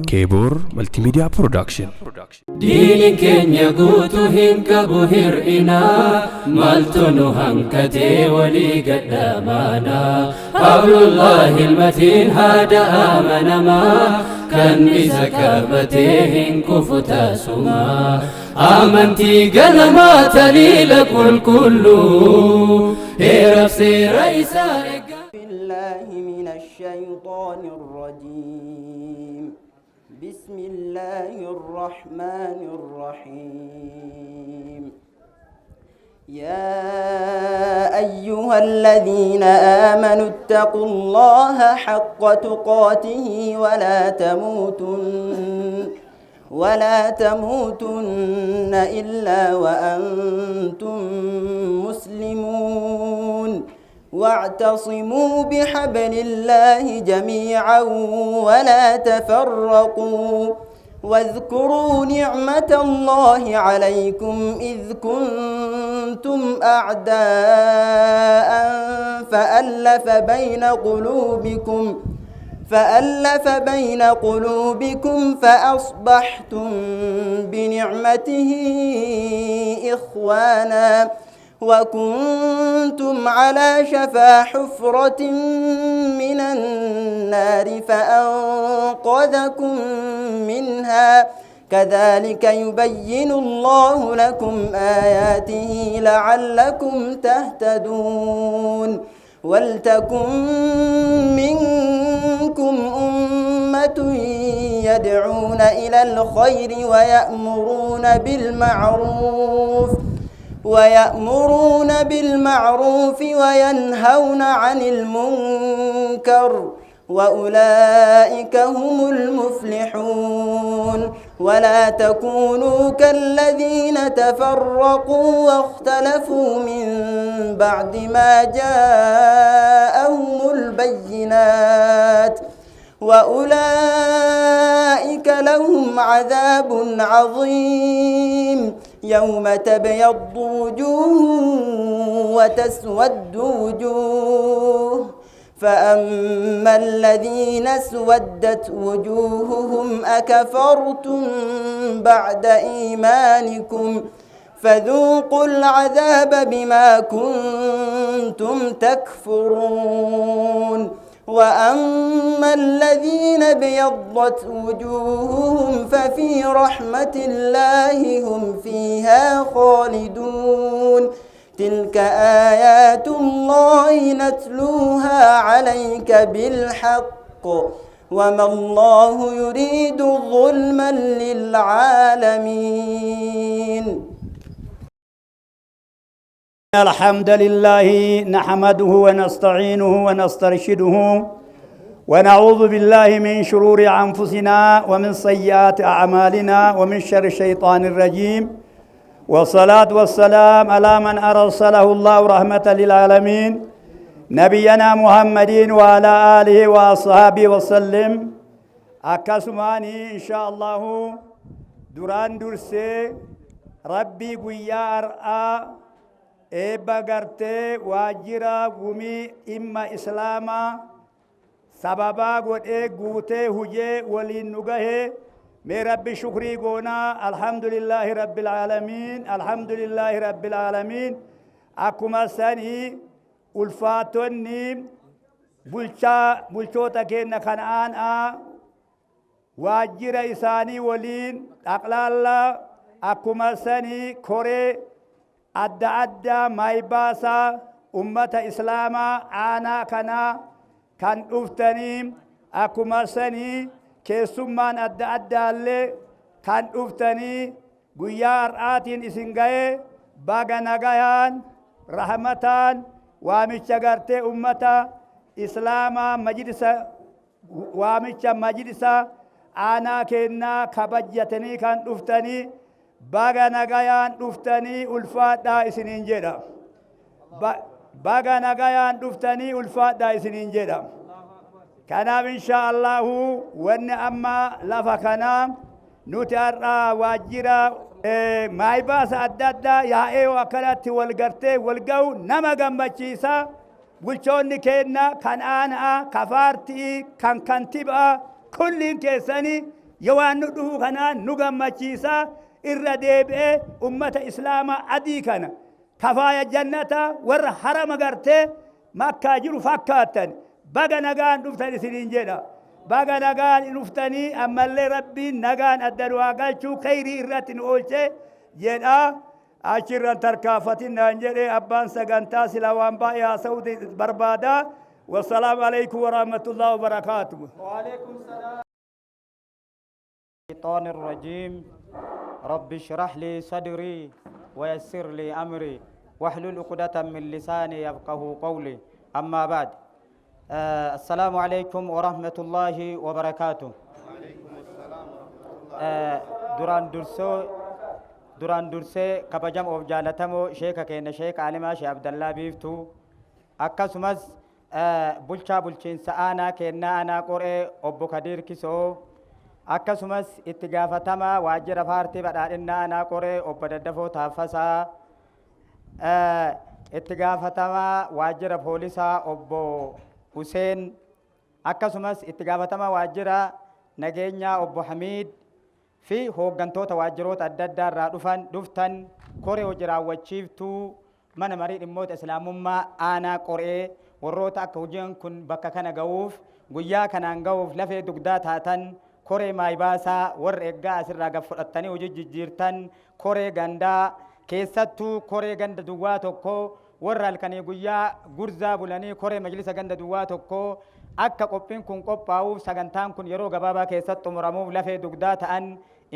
كيبور ملتي ميديا برودكشن دين كن يقوت هنك بهر إنا مالتنو هنكتي ولي قدامانا حول الله المتين هذا آمن ما كان بزكابته هنك فتاسما آمنتي قلما تليل كله رفسي رئيسا بالله من الشيطان الرجيم بسم الله الرحمن الرحيم يا أيها الذين آمنوا اتقوا الله حق تقاته ولا تموتن إلا وأنتم مسلمون واعتصموا بحبل الله جميعا ولا تفرقوا واذكروا نعمة الله عليكم إذ كنتم أعداء فألف بين قلوبكم فأصبحتم بنعمته إخوانا وكنتم على شفا حفرة من النار فأنقذكم منها كذلك يبين الله لكم آياته لعلكم تهتدون ولتكن منكم أمة يدعون إلى الخير ويأمرون بالمعروف وينهون عن المنكر وأولئك هم المفلحون ولا تكونوا كالذين تفرقوا واختلفوا من بعد ما جاءهم البينات وأولئك لهم عذاب عظيم يوم تبيض وجوه وتسود وجوه فأما الذين اسودت وجوههم أكفرتم بعد إيمانكم فذوقوا العذاب بما كنتم تكفرون وأما الذين ابيضت وجوههم ففي رحمة الله هم فيها خالدون تلك آيات الله نتلوها عليك بالحق وما الله يريد ظلما للعالمين الحمد لله نحمده ونستعينه ونسترشده ونعوذ بالله من شرور أنفسنا ومن سيئات أعمالنا ومن شر الشيطان الرجيم والصلاة والسلام على من أرسله الله رحمة للعالمين نبينا محمد وعلى آله وأصحابه وسلم أكسماني إن شاء الله دران درسي ربي قويا أرآ إبا غرتي واجرا قومي إما إسلاما سببا قد قوتي هجي ولين نغه میں رب شکری گونا الحمدللہ رب العالمین الحمدللہ رب العالمین اکما سنی الفاتنی بلچوتا کے نخنان واجر اسانی ولین اقلال اکما سنی کھورے ادda مائباسا امت اسلاما آنا کنا کن افتنیم اکما سنی keessummaan adda addaallee kan dhuftanii guyyaa har'aatiin isin ga'ee baga nagayaan rahmataan waamicha gartee ummata islaamaa waamicha majlisa aanaa kennaa kabajjatanii kan dhuftanii baga nagayaan dhuftanii ulfaadhaa isiniin jedha baga nagayaan dhuftanii ulfaadhaa isiniin jedha كناب إن شاء الله وأن أما لفكنا نترى واجرا ما يباس أددا يا إيه وكلت والقرتي والجو نما جنب تشيسا bulchoonni keenna kan aanaa kafaartii kan kantibaa kulliin keessanii yoo waan nu dhufu kanaan nu gammachiisaa irra deebi'ee ummata islaamaa adii kana kafaaya jannata warra harama gartee makkaa jiru fakkaatan baga nagaan dhuftan isiniin jedha baga nagaan dhuftanii ammallee rabbiin nagaan adda du'aa galchuu khayrii irratti nu oolchee jedha achirran tarkaafatinaan jedhe abbaan sagantaa sila waan baay'ee haasa'uu barbaada wassalaamu alaikum warahmatullahi wabarakaatuh وعليكم السلام الشيطان الرجيم رب اشرح لي صدري ويسر لي أمري واحلل عقدة من لساني يفقه قولي أما بعد السلام عليكم ورحمة الله وبركاته duraan dursee kabajam of jaalatamoo sheeka keenya sheek alimaa shee abdallaa biiftuu akkasumas bulchaa bulchiinsa aanaa kennaa aanaa qoree obbo Kadiir Kisoo akkasumas itti gaafatamaa waajjira paartii badhaadhinnaa aanaa qoree obbo Daddafoo Taaffasaa itti gaafatamaa waajjira poolisaa obbo Huseen akkasumas itti gaafatamaa waajjira nageenyaa obbo Hamiid fi hooggantoota waajjiroota adda addaa irraa dhuftan koree hojii raawwachiiftuu mana marii dhimmoota islaamummaa aanaa qoree warroota akka hojiin kun bakka kana ga'uuf guyyaa kanaan ga'uuf lafee dugdaa taatan koree maayibaasaa warra eeggaa asirraa gad fudhattanii hojii jijjiirtan koree gandaa keessattuu koree ganda duwwaa tokko warra halkanii guyyaa gurzaa bulanii koree majlisa ganda duwwaa tokko akka qophiin kun qophaa'uuf sagantaan kun yeroo gabaabaa keessatti xumuramuuf lafee dugdaa ta'an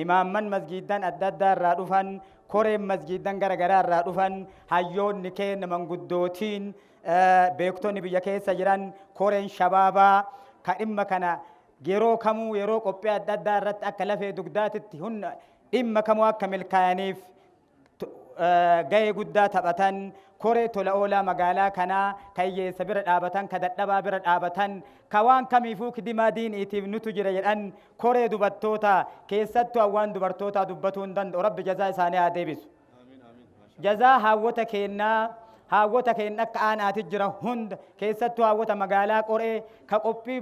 imaamman masgiidan adda addaa irraa dhufan koreen masgiidan garagaraa irraa dhufan hayyoonni keenya manguddootiin beektonni biyya keessa jiran koreen shabaabaa ka dhimma kana yeroo kamuu yeroo qophii adda addaa irratti akka lafee dugdaatitti dhimma kamuu akka milkaa'aniif gahee guddaa taphatan koree tola oolaa magaalaa kanaa kayyeessa bira dhaabatan ka dadhabaa bira dhaabatan ka waan kamiifuu kidimaa diiniitiif nutu jira jedhan koree dubartoota keessattuu hawwaan dubartootaa dubbatuu hin danda'u rabbi jazaa isaanii haa deebisu jazaa haawwota keenya akka aanaati jira hunda keessattuu haawwota magaalaa qoree ka qophii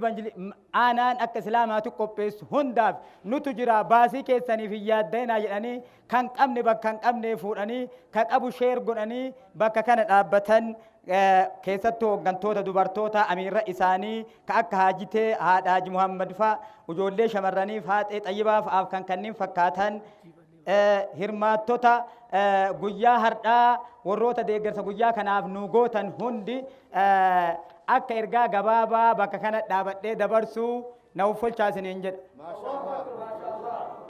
aanaan akka islaamaatu qopheessu hundaaf nutu jira baasii keessaniif hin yaaddeenaa jedhanii kan qabne bakka hin qabne fuudhanii ka qabu sheer godhanii bakka kana dhaabbatan keessattuu hooggantoota dubartoota amiirra isaanii ka akka haajitee haadha Haaji Muhammad fa'a ijoollee shamarraniif haadhee xayyibaaf af kan kanniin fakkaatan hirmaattota guyyaa hardhaa warroota deeggarsa guyyaa kanaaf nu gootan hundi akka ergaa gabaabaa bakka kana dhaabadhee dabarsuu na uffolchaa isiniin jedha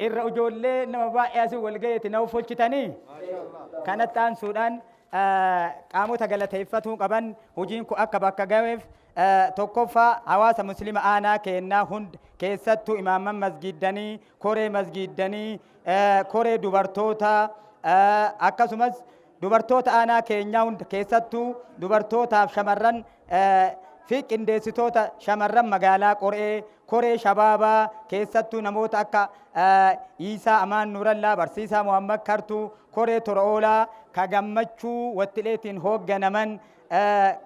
irra ijoollee nama baay'ee asii wal gaheeti na uffolchitanii kanatti aansuudhaan qaamota galateeffatuu qaban hojiin kun akka bakka gaheef tokkoffaa hawaasa muslima aanaa kennaa hunda keessattuu imaamman masgiidanii koree masgiidanii koree dubartoota akkasumas dubartoota aanaa keenyaa hunda keessattuu dubartootaaf shamarran fi qindeessitoota shamarran magaalaa qoree koree shabaabaa keessattuu namoota akka Iisaa Amaan Nuurallaa barsiisaa Muhammad Kartuu koree tola oolaa ka gammachuu wattileetiin hoogganaman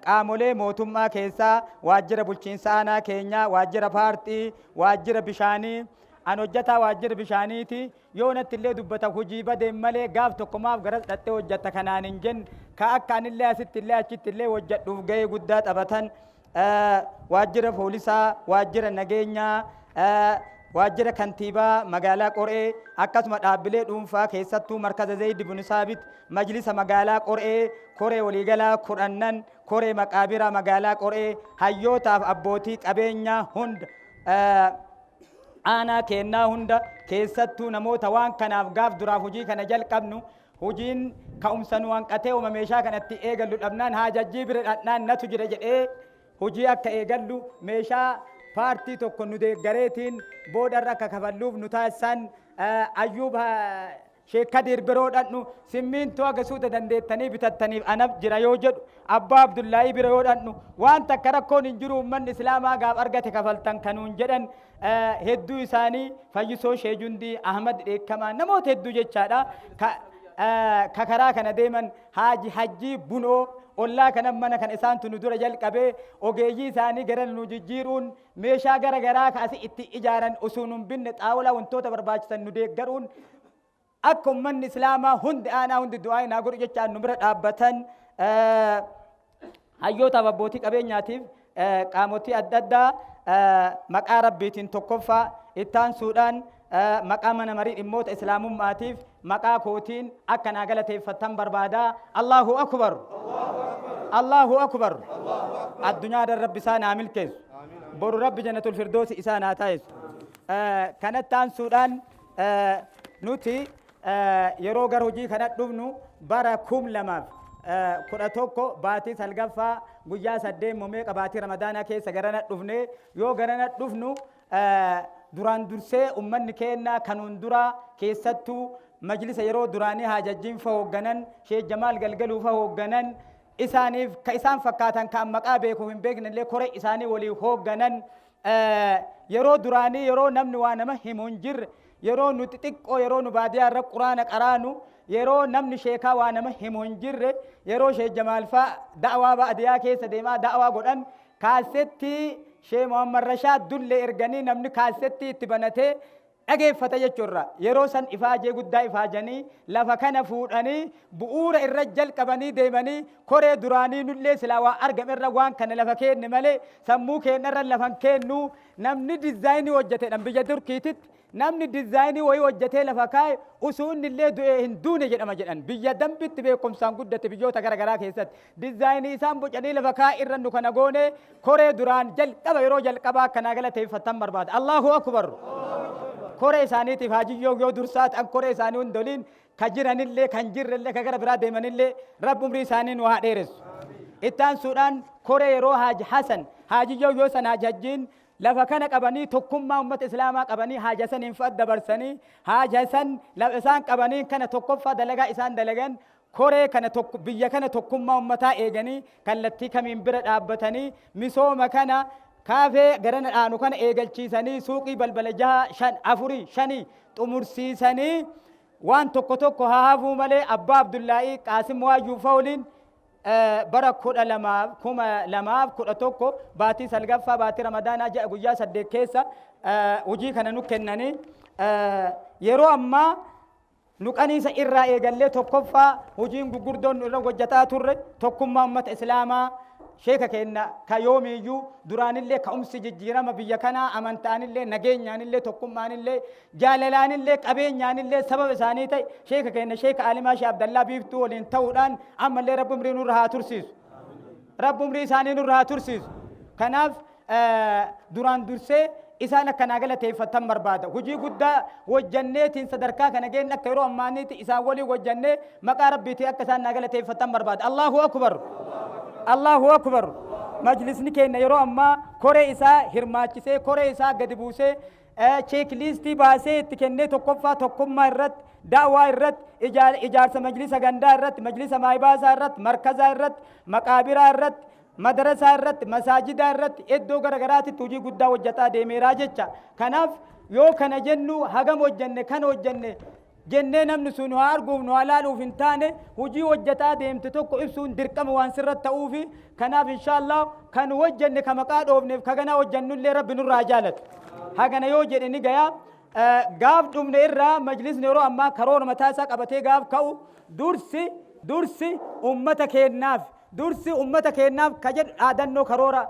qaamolee mootummaa keessaa waajjira bulchiinsa aanaa keenyaa waajjira paartii waajjira bishaanii an hojjataa waajjira bishaaniiti yoo natti illee dubbata hojii badeen malee gaaf tokkomaaf garas dhattee hojjata kanaan hin jenne ka akka anillee asitti illee achitti illee hojjadhuuf gahee guddaa taphatan waajjira poolisaa waajjira nageenyaa waajjira kantiibaa magaalaa qoree akkasuma dhaabbilee dhuunfaa keessattuu markaza Zayd ibn Saabit majlisa magaalaa qoree koree waliigalaa kudhannan koree maqaabiraa magaalaa qoree hayyootaaf abbootii qabeenyaa hunda aanaa kennaa hunda keessattuu namoota waan kanaaf gaaf duraaf hojii kana jalqabnu hojiin ka'umsa nu hanqatee uma meeshaa kanatti eegallu dhabnaan haajajjii bira dhadhaan natu jira jedhee hojii akka eegallu meeshaa paartii tokko nu deeggareetiin boodarra akka kafalluuf nu taasisan ayyuub Sheekh Kadir biroodhaan simmiintoo agasuuta dandeettanii bitattaniif anaf jira yoo jedhu abbaa Abdullaahi bira yoo dhannu waan takka rakkoon hin jiru ummanni islaamaa gaaf argate kafaltan kanuun jedhan hedduu isaanii fayyisoo Sheejundii Ahmad Dheekkamaa namoota hedduu jechaadha ka karaa kana deeman haaji hajjii bunoo ollaa kana mana kan isaan tunu dura jalqabee ogeeyyii isaanii gara nu jijjiiruun meeshaa gara garaa kaasi itti ijaaran usuunun binne xaawulaa wantoota barbaachisan nu deeggaruun akka ummanni islaamaa hundi aanaa hundi du'aa naa godhu jechaan nu bira dhaabbatan hayyoota abbootii qabeenyaatiif qaamotii adda addaa maqaa rabbiitiin tokkoffaa ittaan suudhaan maqaa mana marii dhimmoota islaamummaatiif maqaa kootiin akka naa galateeffatan barbaadaa. Allahu akbar, Allahu akbar. Addunyaa irra rabbi isaa naa milkeessu, boru rabbi jannatul firdoosi isaa naa taasisu. Kanattaan suudhaan nuti yeroo gara hojii kana dhufnu bara 2011 baatii salgaffaa guyyaa 8 meeqa baatii ramadaanaa keessa garana dhufne yoo garana dhufnu duraan dursee ummanni keenya kanuun dura keessattuu majlisa yeroo duraanii haajajjiin fa hoogganan Sheekh Jamaal Galgaluu fa hoogganan isaaniif ka isaan fakkaatan kan maqaa beekuu hin beeknellee koree isaanii walii hoogganan yeroo duraanii yeroo namni waa nama himu hin jirre yeroo nuti xiqqoo yeroo nu baadiyaa irra quraana qaraanu yeroo namni sheekaa waa nama himu hin jirre yeroo Sheekh Jamaal fa da'waa baadiyaa keessa deemaa da'waa godhan kaasetti Sheekh Muhammad Rashaad dullee erganii namni kaasetti itti banatee dhageeffata jechuudha. Yeroo san ifaajee guddaa ifaajanii lafa kana fuudhanii bu'uura irra jalqabanii deemanii koree duraanii nullee silaa waa argame irra waan kana lafa kenne malee sammuu keenya irra lafan kennu namni dizaayinii hojjetedhan biyya Turkiititti namni dizaayinii wayii hojjetee lafa kaa'e usuun illee du'ee hin duune jedhama jedhan biyya dambitti beekumsaan guddate biyyoota garaagaraa keessatti dizaayinii isaan bocanii lafa kaa'e irra nu kana goone koree duraan jalqaba yeroo jalqabaa akkanaa galateeffatan barbaada. Allahu akbar. Koree isaaniitiif haajiyyoo yoo dursaa ta'an koree isaanii hundoliin ka jiranillee kan jirrellee ka gara biraa deemanillee rabbi umrii isaanii nu haa dheeressu. Ittaan suudhaan koree yeroo Haaji Hasan haajiyyoo yoo san haajajjiin lafa kana qabanii tokkummaa ummata islaamaa qabanii haaja saniin fa'aa dabarsanii haaja san isaan qabanii kana tokkoffaa dalagaa isaan dalagan koree kana biyya kana tokkummaa ummataa eeganii kallattii kamiin bira dhaabbatanii misooma kana kaafee garana dhaanu kana eegalchiisanii suuqii balbala 6 4 5 xumursiisanii waan tokko haafuu malee abbaa Abdullaahii Qaasim Waayyuu Fawliin bara 2011 baatii salgaffaa baatii ramadaanaa ja'a guyyaa 8 keessa hojii kana nu kennanii yeroo ammaa nu qaniisa irraa eegallee tokkoffaa hojiin gurguddoon irra hojjetaa turre tokkummaa ummata islaamaa sheeka keenya ka yoomiyyuu duraanillee ka'umsi jijjiirama biyya kanaa amantaanillee nageenyaanillee tokkummaanillee jaalalaanillee qabeenyaanillee sababa isaanii ta'e sheeka keenya sheeka Alimaa Sheekh Abdallaa Biiftuu waliin ta'uudhaan ammallee rabbi umrii nurra haa tursiisu. Rabbi umrii isaanii nurra haa tursiisu. Kanaaf duraan dursee isaan akkanaa galateeffatan barbaada. Hojii guddaa hojjanneetiin sadarkaa kana geenye akka yeroo ammaaniitti isaan walii hojjannee maqaa rabbiitii akka isaan naa galateeffatan barbaada. Allahu akbar. Allahu akbar. Majlisni keenya yeroo ammaa koree isaa hirmaachisee koree isaa gadi buusee cheekliistii baasee itti kennee tokkoffaa tokkummaa irratti da'waa irratti ijaarsa majlisa gandaa irratti majlisa maayibaasaa irratti markazaa irratti maqaabiraa irratti madarasaa irratti masaajidaa irratti iddoo garagaraatitti hojii guddaa hojjetaa deemeeraa jecha. Kanaaf yoo kana jennu hagam hojjenne kan hojjenne jennee namni sun haa arguuf nu halaaluuf hin taane hojii hojjetaa deemte tokko ibsuun dirqama waan sirratti ta'uufi kanaaf inshaallah kan hojjenne ka maqaa dhoofneef ka ganaa hojjennullee rabbi nurraa jaalatu. Hagana yoo jedhe ni gayaa gaaf dhumne irraa majlisni yeroo ammaa karoora mataa isaa qabatee gaaf ka'u dursi ummata keennaaf dursi ummata keennaaf ka jedhu dhaadannoo karoora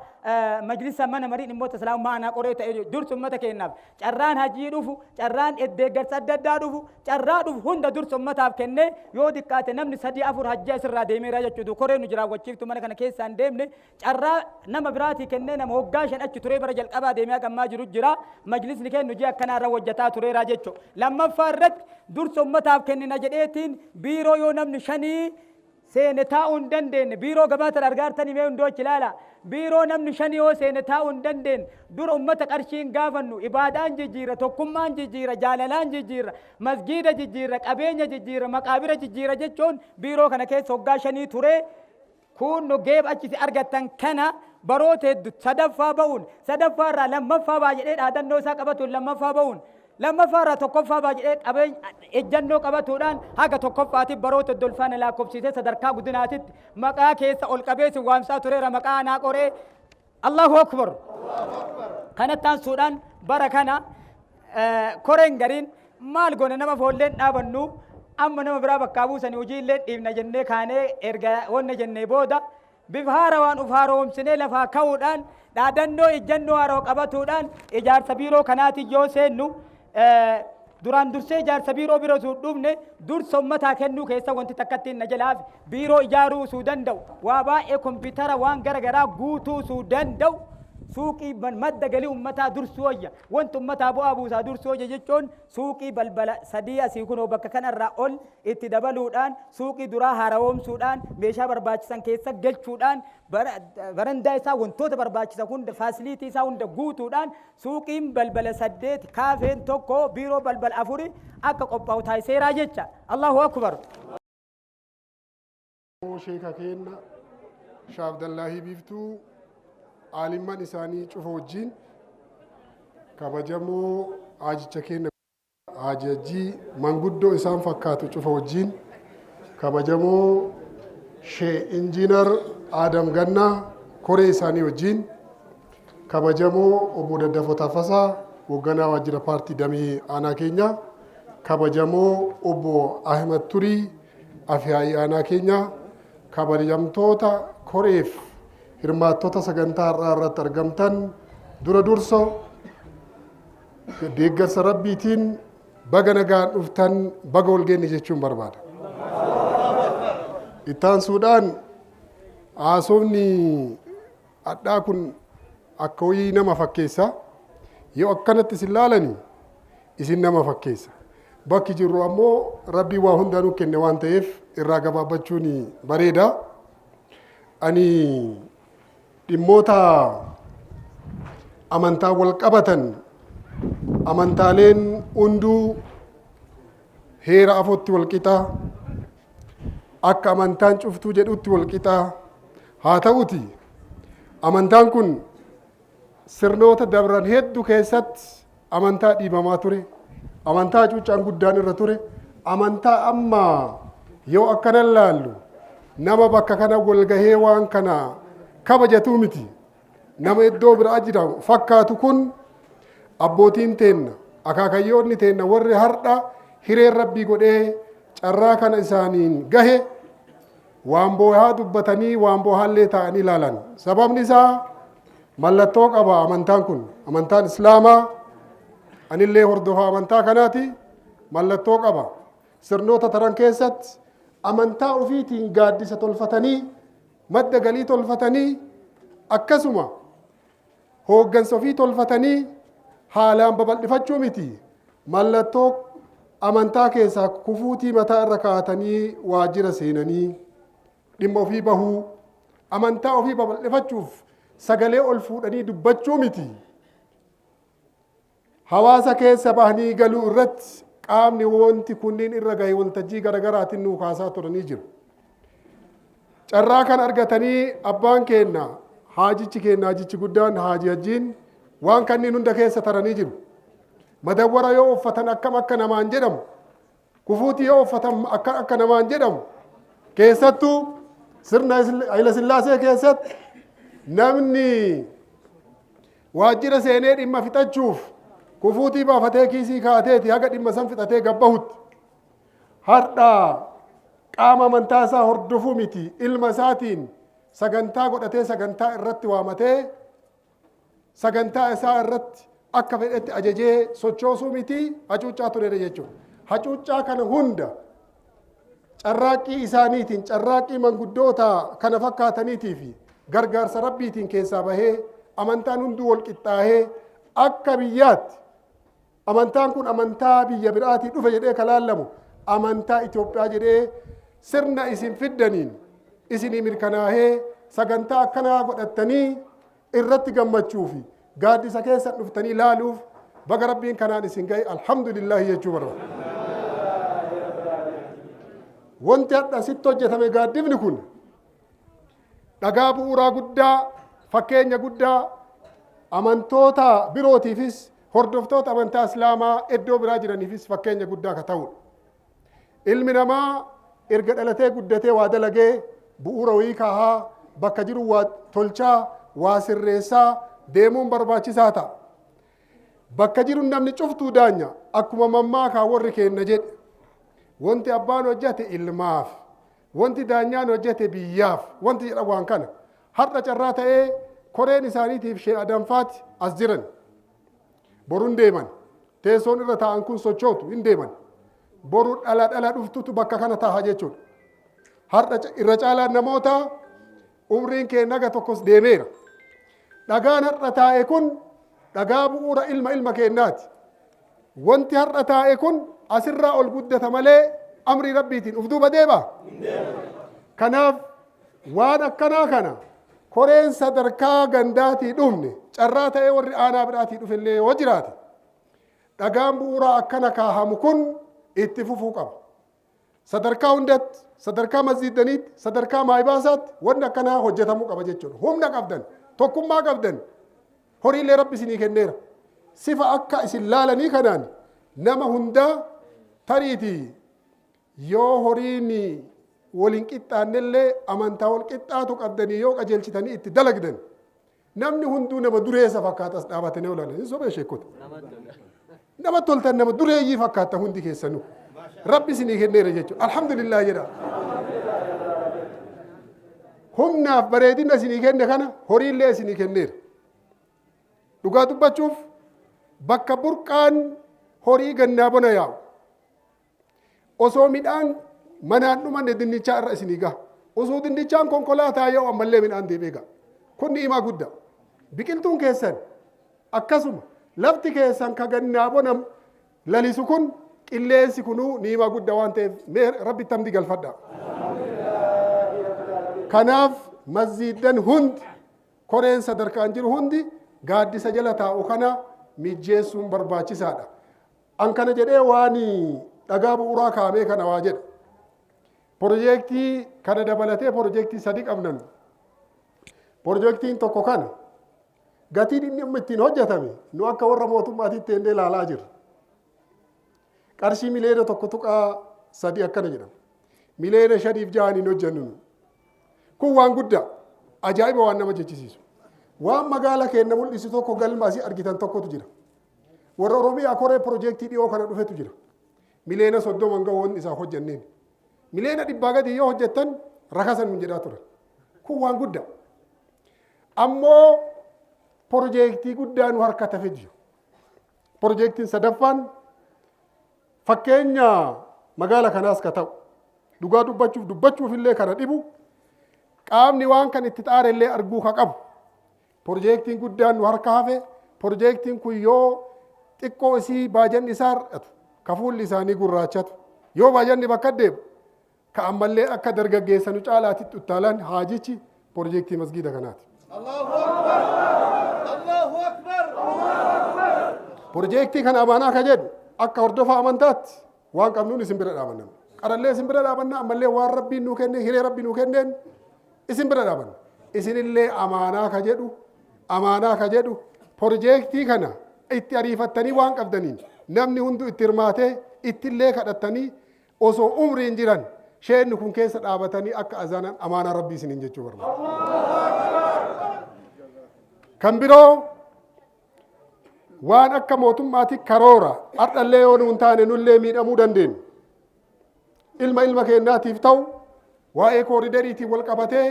majlisa mana marii dhimmoota islaamaa aanaa qoree ta'e dursi ummata keennaaf carraan hajii dhufu carraan deeggarsa adda addaa dhufu carraa dhufu hunda dursi ummataaf kennee yoo diqqaate namni 3 4 hajjii asirraa deemeera jechuudha koree nu jiraawwachiiftu mana kana keessaan deemne carraa nama biraatii kennee nama hoggaa 5 achi turee bara jalqabaa deemee gammaa jiru jira majlisni kennu jii akkanaa irra hojjetaa tureera jechuudha. Lammaffaa irratti dursi ummataaf kennina jedheetiin biiroo yoo namni 5 seene taa'uu hin dandeenye biiroo gabaata argaartanii mee hundoochi ilaala biiroo namni 5 yoo seene taa'uu hin dandeenye dura ummata qarshiin gaafannu ibaadaan jijjiira tokkummaan jijjiira jaalalaan jijjiira masgiida jijjiira qabeenya jijjiira maqaabira jijjiira jechuun biiroo kana keessa hoggaa 5 ture kun nu geeb achisi argattan kana baroota hedduu sadaffaa ba'uun sadaffaa irraa lammaffaa baa jedhee dhaadannoo isaa qabatuun lammaffaa ba'uun لما فارا تكفى باجئ أبين الجنة قبتودان هاك تكفى بروت الدولفان لا كبسيته صدركا قدناتت مقا كيس القبيس وامسا تريرا مقا ناقوري الله أكبر كانت تان سودان بركانا كورين غرين مال غون نما فولين نابنو أما نما برا بكابو سني وجي لين إبن جنة كانه إرجع ون جنة بودا بفهارا وان أفهارهم سنة لفا كودان دادنو الجنة أروك أبتودان إجار سبيرو كناتي جوسينو duraan dursee ijaarsa biiroo biroo suu dhufne dursa ummataa kennuu keessa wanti takkattiin na jalaaf biiroo ijaaruu suu danda'u waa baay'ee kompiitara waan garagaraa guutuu suu danda'u suuqii madda galii ummataa dursuu wayya wanti ummataa bu'aa buusaa dursuu wayya jechuun suuqii balbala sadii asii kunoo bakka kanarraa ol itti dabaluudhaan suuqii duraa haarawoomsuudhaan meeshaa barbaachisan keessa galchuudhaan barandaa isaa wantoota barbaachisan hunda faasiliitii isaa hunda guutuudhaan suuqiin balbala 8 kaafeen tokko biiroo balbala 4 akka qophaa'u taasiseeraa jecha Allahu akbar. Sheeka keenya Shaabdallaahi Biiftuu عالمان إساني شوفوا جين كبجمو عاج تكين عاجي مانغودو إسان فكاتو شوفوا جين كبجمو شيء إنجينر آدم غنا كوري إساني وجين كبجمو أبو دفو تفاسا وغنا وجر بارتي دمي أنا كينيا كبجمو أبو أحمد توري أفياي أنا كينيا كبجمتوتا كوريف hirmaattota sagantaa irratti argamtan dura dursa deeggarsa rabbiitiin baga nagaan dhuftan baga ol geenye jechuun barbaada. Ittaan suudhaan haasofni addaa kun akka wayii nama fakkeessa yoo akkanatti isin laalani isin nama fakkeessa. Bakki jirru ammoo rabbii waa hundaanuu kenne waan ta'eef irraa gabaabbachuun bareeda. Ani dhimmoota amantaa wal qabatan amantaaleen hunduu heera afootti wal qixaa akka amantaan cuftuu jedhutti wal qixaa haa ta'uti amantaan kun sirnoota dabran hedduu keessatti amantaa dhiibamaa ture amantaa cuucaan guddaan irra ture amantaa amma yoo akkana laallu nama bakka kana wal gahee waan kana kabajatuu miti nama iddoo biraa jira fakkaatu kun abbootiin teenna akaakayyoonni teenna warri hardha hireen rabbii godhee carraa kana isaaniin gahe waan boohaa dubbatanii waan boohaallee ta'anii ilaalan sababni isaa mallattoo qaba amantaan kun amantaan islaamaa anillee hordofaa amantaa kanaati mallattoo qaba sirnoota taran keessatti amantaa ofiitiin gaaddisa tolfatanii madda galii tolfatanii akkasuma hooggansa ofii tolfatanii haalaan babal'ifachuu miti mallattoo amantaa keessaa kufuutii mataa irra kaa'atanii waajjira seenanii dhimma ofii bahuu amantaa ofii babal'ifachuuf sagalee ol fuudhanii dubbachuu miti hawaasa keessa bahanii galuu irratti qaamni wanti kunniin irra gahee waltajjii garaagaraatiin nuu kaasaa turanii jiru. Carraa kan argatanii abbaan keenna haajichi keenna haajichi guddaan haaji hajjiin waan kanneen hunda keessa taranii jiru. Madawwara yoo uffatan akkam akka namaan jedhamu kufuutii yoo uffatan akka namaan jedhamu keessattuu sirna Hayila Sillaasee keessatti namni waajjira seenee dhimma fixachuuf kufuutii baafatee kiisii kaateeti haga dhimma san fixatee gabbahutti hardhaa qaama amantaa isaa hordofuu miti ilma isaatiin sagantaa godhatee sagantaa irratti waamatee sagantaa isaa irratti akka fedhetti ajajee sochoosuu miti hacuuccaa tureera jechuudha. Hacuuccaa kana hunda carraaqqii isaaniitiin carraaqqii manguddoota kana fakkaataniitii fi gargaarsa rabbiitiin keessaa bahee amantaan hunduu wal qixxaahee akka biyyaatti amantaan kun amantaa biyya biraatii dhufe jedhee kalaallamu amantaa Itoophiyaa jedhee sirna isin fiddaniin isinii mirkanaahee sagantaa akkanaa godhattanii irratti gammachuu fi gaaddisa keessa dhuftanii laaluuf baga rabbiin kanaan isin gahe alhamdulillah jechuu barbaada. Wanti hadha sitti hojjetame gaaddifni kun dhagaa bu'uuraa guddaa fakkeenya guddaa amantoota birootiifis hordoftoota amantaa islaamaa iddoo biraa jiraniifis fakkeenya guddaa ka ta'udha. Ilmi namaa erga dhalatee guddatee waa dalagee bu'uura wayii kaahaa bakka jiru waa tolchaa waa sirreessaa deemuun barbaachisaa ta'a. Bakka jiru namni cuftuu daanya akkuma mammaakaa warri kenna jedhe wanti abbaan hojjete ilmaaf wanti daanyaan hojjete biyyaaf wanti jedha waan kana har'a carraa ta'ee koreen isaaniitiif shee adanfaatti as jiran boruun deeman teessoon irra taa'an kun sochootu hin deeman boru dhala dhuftutu bakka kana taa'a jechuudha. Har'a irra caalaan namoota umriin keennaga tokkos deemeera. Dhagaan har'a taa'e kun dhagaa bu'uura ilma keennaati. Wanti har'a taa'e kun asirraa ol guddata malee amrii rabbiitiin uf duuba deema. Kanaaf waan akkanaa kana koreen sadarkaa gandaatii dhufne carraa ta'ee warri aanaa biraatii dhufillee yoo jiraate dhagaan bu'uuraa akkana kaahamu kun itti fufuu qaba. Sadarkaa hundatti, sadarkaa masjiidaniitti, sadarkaa maayibaasaatti wanni akkanaa hojjetamuu qaba jechuudha. Humna qabdan, tokkummaa qabdan, horiilee rabbi isinii kenneera. Sifa akka isin laalanii kanaan nama hundaa tariitii yoo horiin waliin qixxaannellee amantaa wal qixxaatu qabdanii yoo qajeelchitanii itti dalagdan namni hunduu nama dureessa fakkaatas dhaabatanii oolan. Hin sobee sheekota. Nama toltan nama dureeyyii fakkaata hundi keessanuu. Rabbi isinii kenneera jechuudha. Alhamdulillah jedha. Humnaaf bareedina isinii kenne kana horiillee isinii kenneera. Dhugaa dubbachuuf bakka burqaan horii gannaa bona yaa'u osoo midhaan manaan dhumanne dinnichaa irra isinii gaha. Osoo dinnichaan konkolaataa yaa'u ammallee midhaan deemee gaha. Kun ni'imaa guddaa. Biqiltuun keessan akkasuma lafti keessan ka gannaa bona lalisu kun qilleensi kunuu ni'imaa guddaa waan ta'eef mee rabbitti hamdi galfadhaa. Kanaaf masjiidan hundi koreen sadarkaan jiru hundi gaaddisa jala taa'u kana mijeessuun barbaachisaadha. An kana jedhee waan dhagaa bu'uuraa kaamee kana waa jedha. Piroojeektii kana dabalatee piroojeektii sadi qabnan. Piroojeektiin tokko kana gatiin inni ittiin hojjetame nu akka warra mootummaatiitti illee ilaalaa jirra. Qarshii miliyoona tokko tuqaa sadi akkana jedhama. Miliyoona 5-6 hin hojjennu. Kun waan guddaa ajaa'iba waan nama jechisiisu. Waan magaala keenya mul'isu tokko galma asii argitan tokkotu jira. Warra Oromiyaa koree piroojeektii dhiyoo kana dhufetu jira. Miliyoona 30 ga'uun isaa hojjenneen. Miliyoona 100 gadi yoo hojjettan rakasan nun jedhaa ture. Kun waan guddaa. Ammoo piroojeektii guddaa nu harka tafe jiru. Piroojeektiin sadaffaan fakkeenya magaala kanaas ka ta'u. Dhugaa dubbachuuf illee kana dhibu qaamni waan kan itti xaarellee arguu ka qabu. Piroojeektiin guddaan nu harka hafe piroojeektiin kun yoo xiqqoo isii baajanni isaa hir'atu ka fuulli isaanii gurraachatu yoo baajanni bakka deemu ka ammallee akka dargaggeessa nu caalaatitti uttaalan haajichi piroojeektii masgiida kanaati. Piroojeektii kana amaanaa ka jedhu akka hordofa amantaatti waan qabnuun isin bira dhaabanna. Qarallee isin bira dhaabanna ammallee waan rabbiin nuu kenne hiree rabbii nuu kenneen isin bira dhaabanna. Isinillee amaanaa ka jedhu piroojeektii kana itti ariifattanii waan qabdaniin namni hundu itti hirmaatee ittillee kadhattanii osoo umriin jiran sheenni kun keessa dhaabatanii akka azaanan amaanaa rabbii isiniin jechuu barbaada. Kan biroo waan akka mootummaatti karoora ardhallee yoo nuun taane nullee miidhamuu dandeenya. Ilma keenyaatiif ta'u waa'ee kooriidariitiin wal qabatee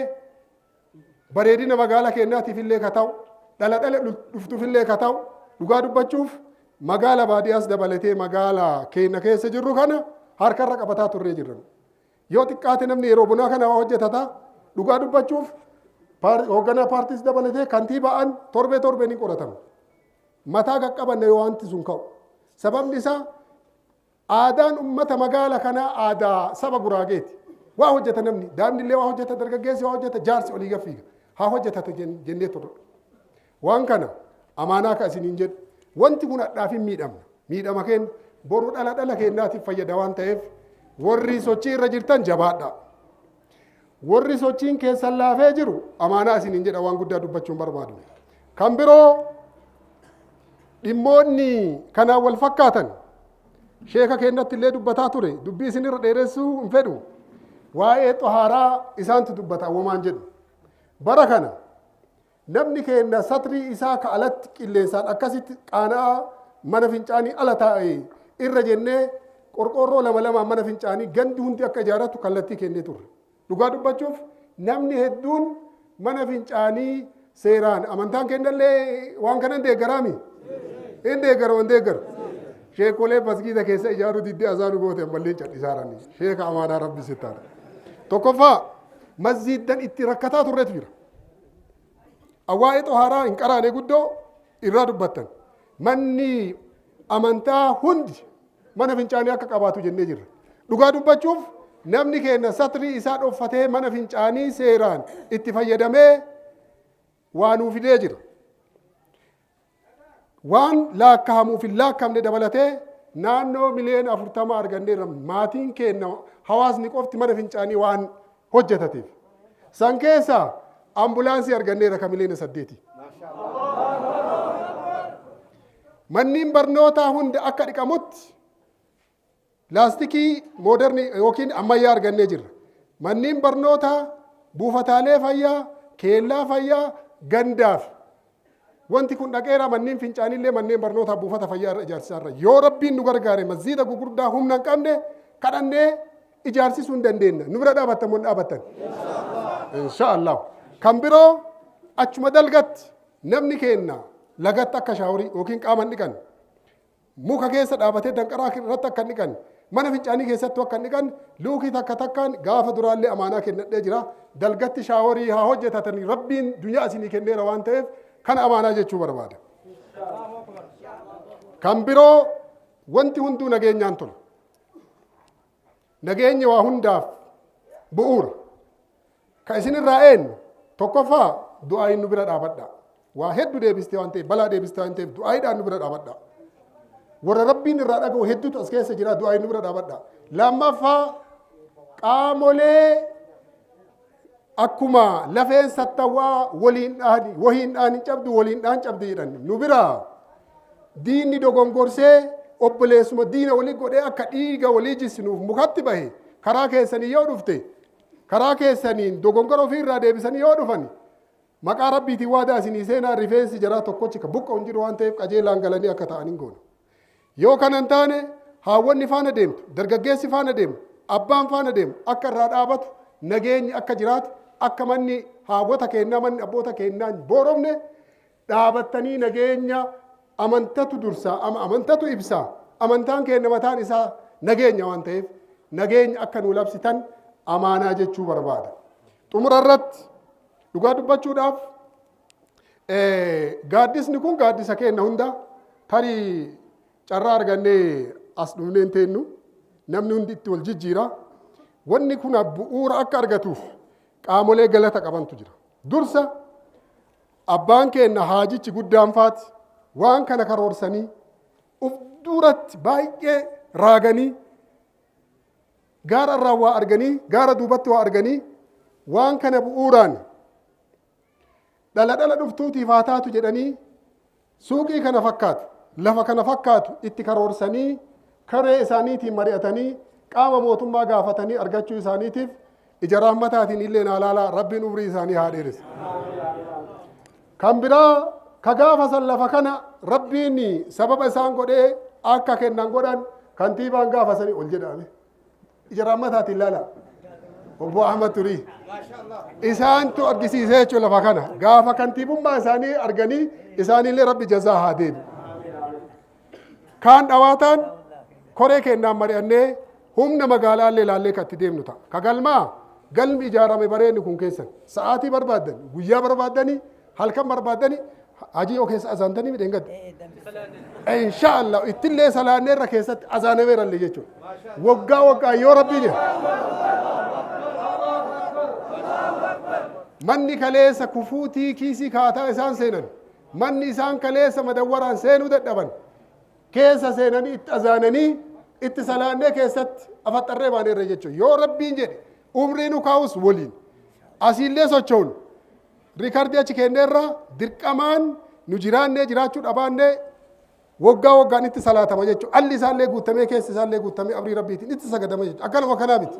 bareedina magaala keenyaatiif illee ka ta'u dhala dhuftuuf illee ka ta'u dhugaa dubbachuuf magaala baadiyyaas dabalatee magaala keenya keessa jirru kana harkarra qabataa turree jirran. Yoo xiqqaate namni yeroo bunaa kana waa hojjetata dhugaa dubbachuuf hoogganaa paartiis dabalatee kantiibaan torbee ni qoratamu. Mataa qaqqabanne yoo wanti sun ka'u. Sababni isaa aadaan ummata magaala kanaa aadaa saba Guraageeti. Waa hojjeta namni daa'imni illee waa hojjeta dargaggeessi waa hojjeta jaarsi olii gaffiiga haa hojjetata jennee turre. Waan kana amaanaa ka isiniin jedhu wanti kun hadhaaf hin miidhama keenya boru dhala keenyaatiif fayyada waan ta'eef warri sochii irra jirtan jabaadha. Warri sochiin keessan laafee jiru amaanaa isiniin jedha waan guddaa dubbachuun barbaadu. Kan biroo dhimmoonni kanaan wal fakkaatan sheeka keenyatti illee dubbataa ture dubbii isinirra dheeressuu hin fedhu waa'ee xahaaraa isaantu dubbata uumaan jedhu bara kana namni keenya satrii isaa ka alatti qilleensaan akkasitti qaanaa mana fincaanii ala taa'e irra jennee qorqorroo lama lama mana fincaanii gandi hundi akka ijaaratu kallattii kennee turre dhugaa dubbachuuf namni hedduun mana fincaanii seeraan amantaan kennallee waan kana deeggaraami hin deeggaru sheekolee masgiida keessa ijaaruu diddee azaanu goote ammallee cadhisaaranii sheeka amaanaa rabbi sittaadha tokkoffaa masjiidan itti rakkataa turretu jira waa'ee xahaaraa hin qaraane guddoo irraa dubbattan manni amantaa hundi mana fincaanii akka qabaatu jennee jirra dhugaa dubbachuuf namni keenya satrii isaa dhoffatee mana fincaanii seeraan itti fayyadamee waanuu fidee jira waan laakkahamuuf hin laakkamne dabalatee naannoo miliyoona 40 arganneerra maatiin keenya hawaasni qofti mana fincaanii waan hojjetateef san keessaa ambulaansii arganneerra ka miliyoona 8 manniin barnootaa hundi akka dhiqamutti laastikii mooderni yookiin ammayyaa argannee jirra manniin barnootaa buufataalee fayyaa keellaa fayyaa gandaaf wanti kun dhaqeera manniin fincaanillee manneen barnootaa buufata fayyaa irra ijaarsisaarra yoo rabbiin nu gargaare masjiida gugurdaa humna hin qabne kadhannee ijaarsisuu hin dandeenya nu bira dhaabattan moo dhaabattan inshaallah kan biroo achuma dalgatti namni keenya lagatti akka shaaworii yookiin qaama hin dhiqan muka keessa dhaabatee danqaraa irratti akka hin dhiqan mana fincaanii keessattuu akka hin dhiqan luukii takka takkaan gaafa duraallee amaanaa kennadhee jira dalgatti shaaworii haa hojjetatanii rabbiin dunyaa isinii kenneera waan ta'eef kan amaanaa jechuu barbaada. Kan biroo wanti hunduu nageenyaan tola. Nageenya waa hundaaf bu'uura. Ka isin irraa eenyu tokkoffaa du'aayin nu bira dhaabadha. Waa hedduu deebistee waan ta'eef balaa deebistee waan ta'eef du'aayiidhaan nu bira dhaabadha. Warra rabbiin irraa dhaga'u hedduutu as keessa jira du'aayin nu bira dhaabadha. Lammaffaa qaamolee akkuma lafeen sattawaa waliin dhaani cabdu waliin dhaan cabdi jedhan nu bira diinni dogongorsee obboleessuma diina walii godhee akka dhiiga walii jisinuuf mukatti bahe karaa keessanii yoo dhufte karaa keessaniin dogongora ofiirraa deebisanii yoo dhufan maqaa rabbiitiin waadaa isinii seenaa rifeensi jaraa tokkochi ka buqqa'u hin jiru waan ta'eef qajeelaan galanii akka ta'an hin goonu. Yoo kanan taane haawwanni faana deemtu dargaggeessi faana deemu abbaan faana deemu akka irraa dhaabatu nageenyi akka jiraatu akka manni haawwata kennaa manni abboota kennaa booromne dhaabattanii nageenya amantatu dursaa amantatu ibsaa amantaan kenna mataan isaa nageenya waan ta'eef nageenya akka nu labsitan amaanaa jechuu barbaada. Xumura irratti dhugaa dubbachuudhaaf gaaddisni kun gaaddisa kenna hunda tarii carraa argannee as dhufneen teennu namni hundi itti wal jijjiira wanni kun bu'uura akka argatuuf qaamolee galata qabantu jira. Dursa abbaan keenya haajichi guddaan faati waan kana karoorsanii uf duratti baay'ee raaganii gaara irraa waa arganii gaara duubatti waa arganii waan kana bu'uuraan dhala dhuftuutiif haa taatu jedhanii suuqii kana fakkaatu lafa kana fakkaatu itti karoorsanii karee isaaniitiin mari'atanii qaama mootummaa gaafatanii argachuu isaaniitiif ija rahmataatiin illee naalaalaa rabbiin umrii isaanii haa dheeresse. Kan biraa ka gaafa san lafa kana rabbiin sababa isaan godhee akka kennan godhan kantiibaan gaafa sanii ol jedhame ija rahmataatiin laala obbo Ahmad Turii isaantu argisiisee jechuun lafa kana gaafa kantiibummaa isaanii arganii isaaniillee rabbi jazaa haa deebi. Kaan dhawaataan koree kennaan mari'annee humna magaalaallee ilaallee kan itti deemnu ta'a. Ka galmaa galmi ijaarame bareenni kun keessan sa'aatii barbaaddan guyyaa barbaaddanii halkan barbaaddanii hajii yoo keessa azaantanii midheen gadda. Inshaallah ittillee salaannee irra keessatti azaanemeerallee jechuudha. Waggaa yoo rabbii jira. Manni kaleessa kufuutii kiisii kaataa isaan seenan manni isaan kaleessa madawwaraan seenuu dadhaban keessa seenanii itti azaananii itti salaannee keessatti afaxarree baaneerra jechuudha. Yoo rabbiin jedhe umrii nu kaa'us waliin asiillee sochoonu riikardii achi kenneerra dirqamaan nu jiraannee jiraachuu dhabaannee waggaa waggaan itti salaatama jechuudha. Alli isaallee guutamee keessi isaallee guutamee abrii rabbiitiin itti sagadama jechuudha. Akkanuma kanaa miti.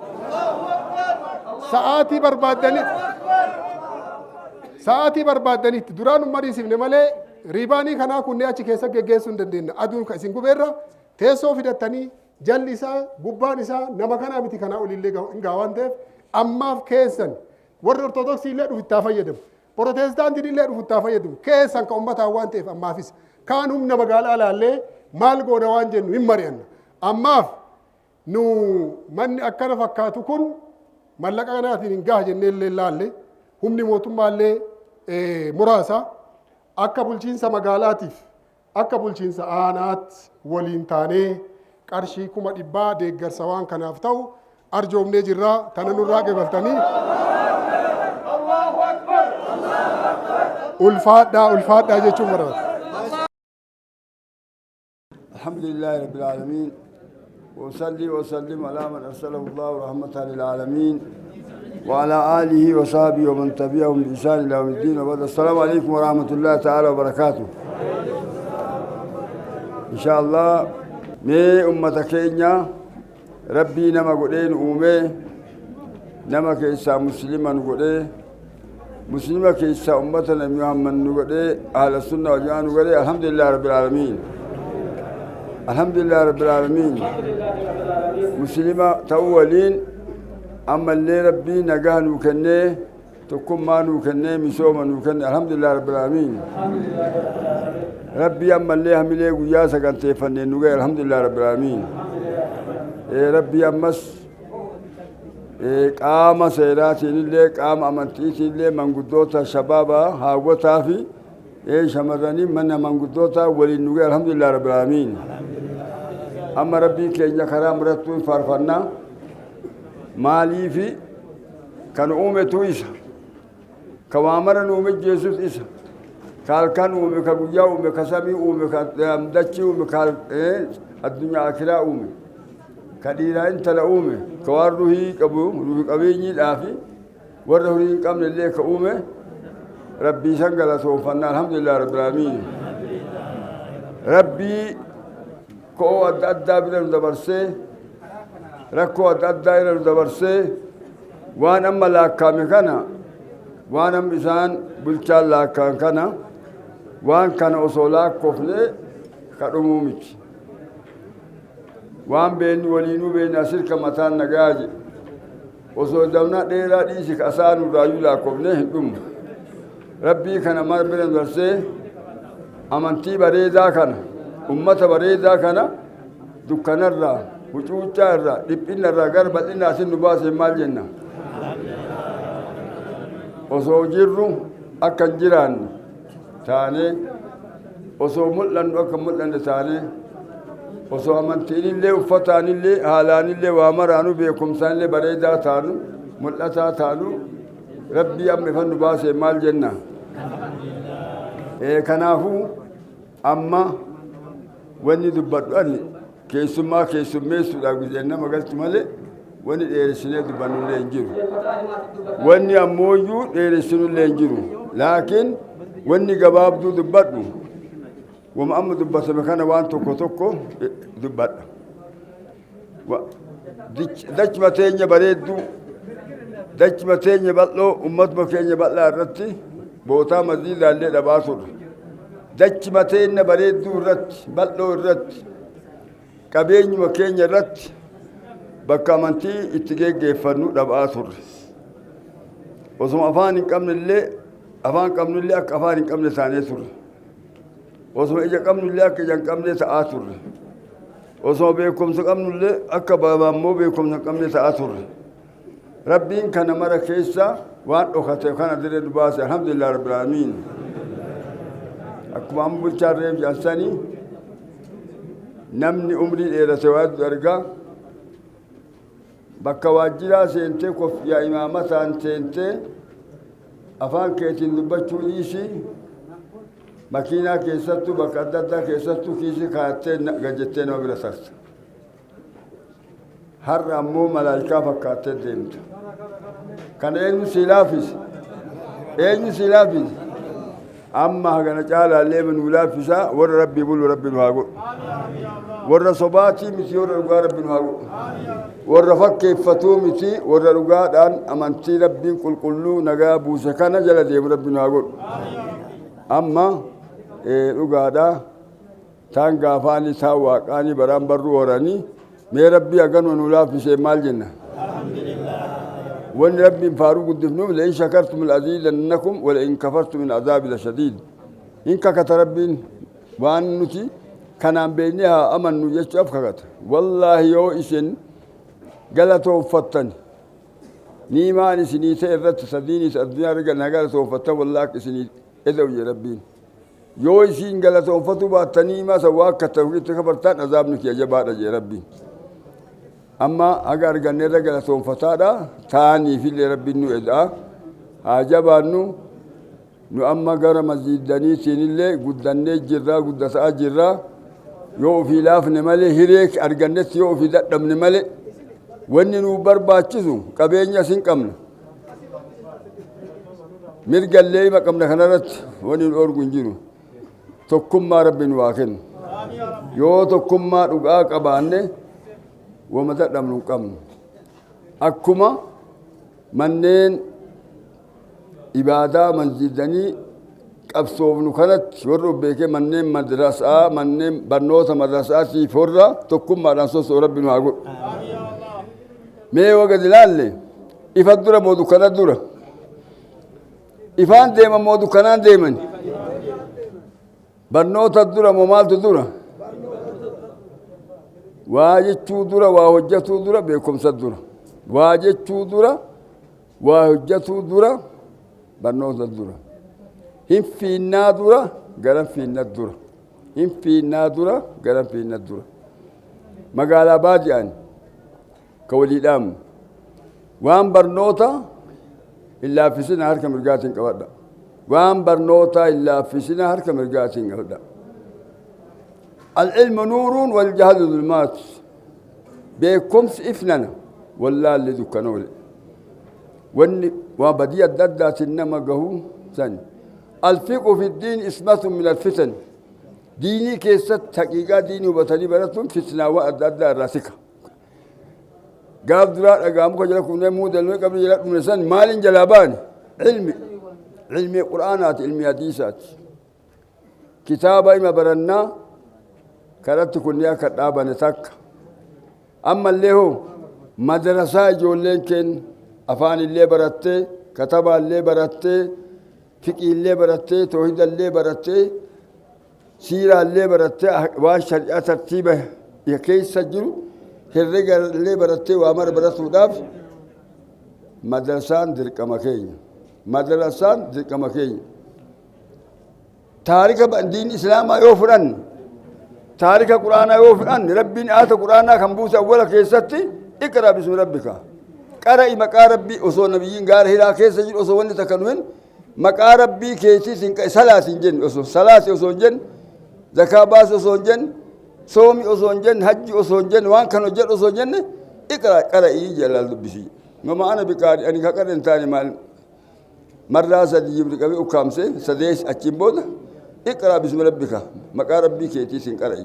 Sa'aatii barbaaddanitti duraan ummadiisifne malee riibaanii kanaa kunnee achi keessa geggeessuu hin dandeenye. Aduun kan isin gubeerra teessoo fidattanii jalli isaa gubbaan isaa nama kanaa miti kanaa olillee hin gaa waan ta'eef ammaaf keessan warri ortodoksii illee dhufittaa fayyadamu. Protestaantiin illee dhufittaa fayyadamu. Keessan kan uummataa waan ta'eef ammaafis kaan humna magaalaa laallee maal goona waan jennu hin mari'anna. Ammaaf nu manni akkana fakkaatu kun mallaqa kanaatiin hin gaha jennee illee laalle humni mootummaallee muraasa akka bulchiinsa magaalaatiif akka bulchiinsa aanaatti waliin taanee qarshii 100,000 deeggarsa waan kanaaf ta'u arjoomnee jirraa tana nurraa qeebaltanii ulfaadhaa jechuun barbaada. الحمد لله رب العالمين وصلي وسلم على من أرسله الله رحمة للعالمين وعلى آله وصحبه ومن تبعهم بإحسان إلى يوم الدين وبعد. السلام عليكم ورحمة الله تعالى وبركاته. إن شاء الله مي أمة كينيا ربي نما قدين أومي نما كيسا مسلما قدين مسلمة كيسا أمتنا محمد قدين أهل السنة والجماعة قدين. الحمد لله رب العالمين. الحمد لله رب العالمين. مسلمة تأولين أما اللي ربي نجاه نوكنه تكون ما نوكنه مسوما نوكنه. الحمد لله رب العالمين. ربي أما اللي هم اللي وياسا كان تفنن نوكه. الحمد لله رب العالمين. ربي أمس قام سيرات اللي قام أمانتي اللي من قدوتا شبابا هاوتا في شمراني من قدوتا ولي نوكه. الحمد لله رب العالمين. أما ربي كينيا كرام رتو فارفنا مالي في كان أمته إسا كوامرا أمة جيسوس إسا قال كان أمة كبويا أمة كسامي أمة كدتشي أمة كال الدنيا آخرة أمة كديرا أنت لا أمة كواره كبو روح كبيني الآفي ورهوري كم اللي كأمة ربي سنجلا سوفنا. الحمد لله رب العالمين. ربي كو أدى بدن دبرسه ركو أدى إلى دبرسه وأنا ملاك مكانا وأنا إنسان بلشال لاك كنا وأنا كان أصولاك كفنة كرمومك وأنا بين ولينو بين أسير كمتان نجاج أصول دمنا ديرا ديسك أسان ورايولا كفنة دم ربي كان مر بدن دبرسه أمانتي بريدا كنا أمة بريدا كنا دكان الرا وجوجا الرا دبين الرا غرب الناس نباس مال جنة وسوجرو أكن جيران ثاني وسو ملن وكم ملن ثاني وسو أمانتين اللي وفتان اللي حالان اللي وامرانو بيكم سان اللي بريدا ثانو ملتا ثانو ربي أم فن نباس مال جنة كنافو أما wanni dubbadhu keessummaa keessummeessuudhaaf guddina magalti malee wanni dheeressinee dubbannullee hin jiru. Wanni ammooyyuu dheeressinullee hin jiru. Laakiin wanni gabaabduu dubbadhu wama amma dubbatame kana waan tokko tokko dubbadha. Dachima teenya bareedduu dachima teenya bal'oo ummatuma keenya bal'aa irratti bootaa maziidaallee dhabaa turre. dachima teenya bareedduu irratti bal'oo irratti qabeenyuma keenya irratti bakka amantii itti geggeeffannu dhabaa turre. Osoo afaan hin qabnellee afaan qabnullee akka afaan hin qabne taanee turre. Osoo ija qabnullee akka ija hin qabne ta'aa turre. Osoo beekumsa qabnullee akka baabammoo beekumsa hin qabne ta'aa turre. Rabbiin kana mara keessa waan dhokate kana diree nu baase. Alhamdulillah rabbil aalamiin. Akkuma amma bulchaan reef jaansanii namni umrii dheerate waatu argaa bakka waajjiraa seentee koffiyaa imaamataan seentee afaan keetiin dubbachuu dhiisii makiinaa keessattuu bakka adda addaa keessattuu kiisii kaayattee gajjettee nama bira sarta. Har'a ammoo malaayikaa fakkaattee deemta. Kana eenyu si laafise? Eenyu si laafise? أما هجنا جال اللي من ولا فسا ور ربي بول ربي نهاجو ور صباتي متي ور رجال ربي نهاجو ور فك فتو متي ور رجال أن أمانتي ربي كلو نجا بوسكنا جل ديم ربي نهاجو أما رجالا تانغا فاني سوا كاني برام برو وراني مي ربي أجنو ولا فسا مال جنة وان ربي فاروق الدفنوم لئن شكرتم لأزيدنكم ولئن كفرتم من عذاب لشديد إنك كتربين وان نتي كان بينها أمن نجيش أفكت والله يو إسن قالتو فتن نيماني سني سيرت سديني الدنيا رجال نقالتو فتن والله سني إذا يا ربين يو إسن قالتو فتو باتني ما سواك كتوكي تكبرتان عذابنك يا جبار يا ربين أما أجر جنة رجال توم فتاة ثاني في اللي ربي إنه إذا عجبانو نو أما جر مزيد دني سين اللي قدني جرا قد سا جرا يو في لاف نملة هيرك أرجنة يو في ذات دم نملة وننو برباچزو كبينيا سين كمن مرجع اللي ما كمن خنرت وننو أرجنجيرو تكم ما ربي نواكن يو تكم ما رجع كبانة ومتى دمنو كم أكما منين إبادة منزدني أبصوب نكنت شرب بيك منين مدرسة منين بنوت مدرسة في فرة تكم ما نصوص ربنا أقول ما وجد لالي إفدر مودو كنا دورة إفان ديما مودو كنا ديما بنوت الدورة ممال تدورة واجتشو درا وهجتو درا بكم صدرا واجتشو درا وهجتو درا بنوز درا هم في النادرة قرن في النادرة هم في النادرة قرن في النادرة مقالة باجان كولي دام وان برنوتا إلا في سنة هركم رجاتين كودا وان برنوتا إلا في سنة هركم رجاتين كودا العلم نور والجهل ظلمات بكمس إفننا والله اللي ذكنول وبدي الددات إنما جهو ثاني الفقه في الدين اسمة من الفتن ديني كيست حقيقة ديني وبتالي براتهم فتنة وأدد الراسكة قاب درات أقامك جلكم نمود الملك قبل جلكم نسان مال جلابان علمي قرآنات علمي حديثات كتابة إما برنا كانت كنيا كتابة نتاك أما اللي هو مدرسة جولين كن أفان اللي برتة كتاب اللي برتة فقه اللي برتة توحيد اللي برتة سيرة اللي برتة وشريعة ترتيبه يكيس سجلوا الرجال اللي برتة وأمر برتة وداف مدرسان درك مكين مدرسان درك مكين تاريخ دين الإسلام يوفرن تاريخ القرآن يوفرن ربنا آت القرآن كمبوس أول كيستي اقرأ باسم ربك قرأ مقا ربي أصو نبيين قال هلا كيس جن أصو وني تكنون مقا ربي كيسي سنك سلاس جن أصو سلاس أصو جن زكاة باس أصو جن صومي أصو جن حج أصو جن وان كانوا جن أصو جن اقرأ قرأ جلال بسي وما أنا بكاري أني كقرأ انتاني مال مرة سدي يبرك أبي أكامسه سديش أكيمبودا اقرأ باسم ربك مقا ربي كيسي سنك قرأ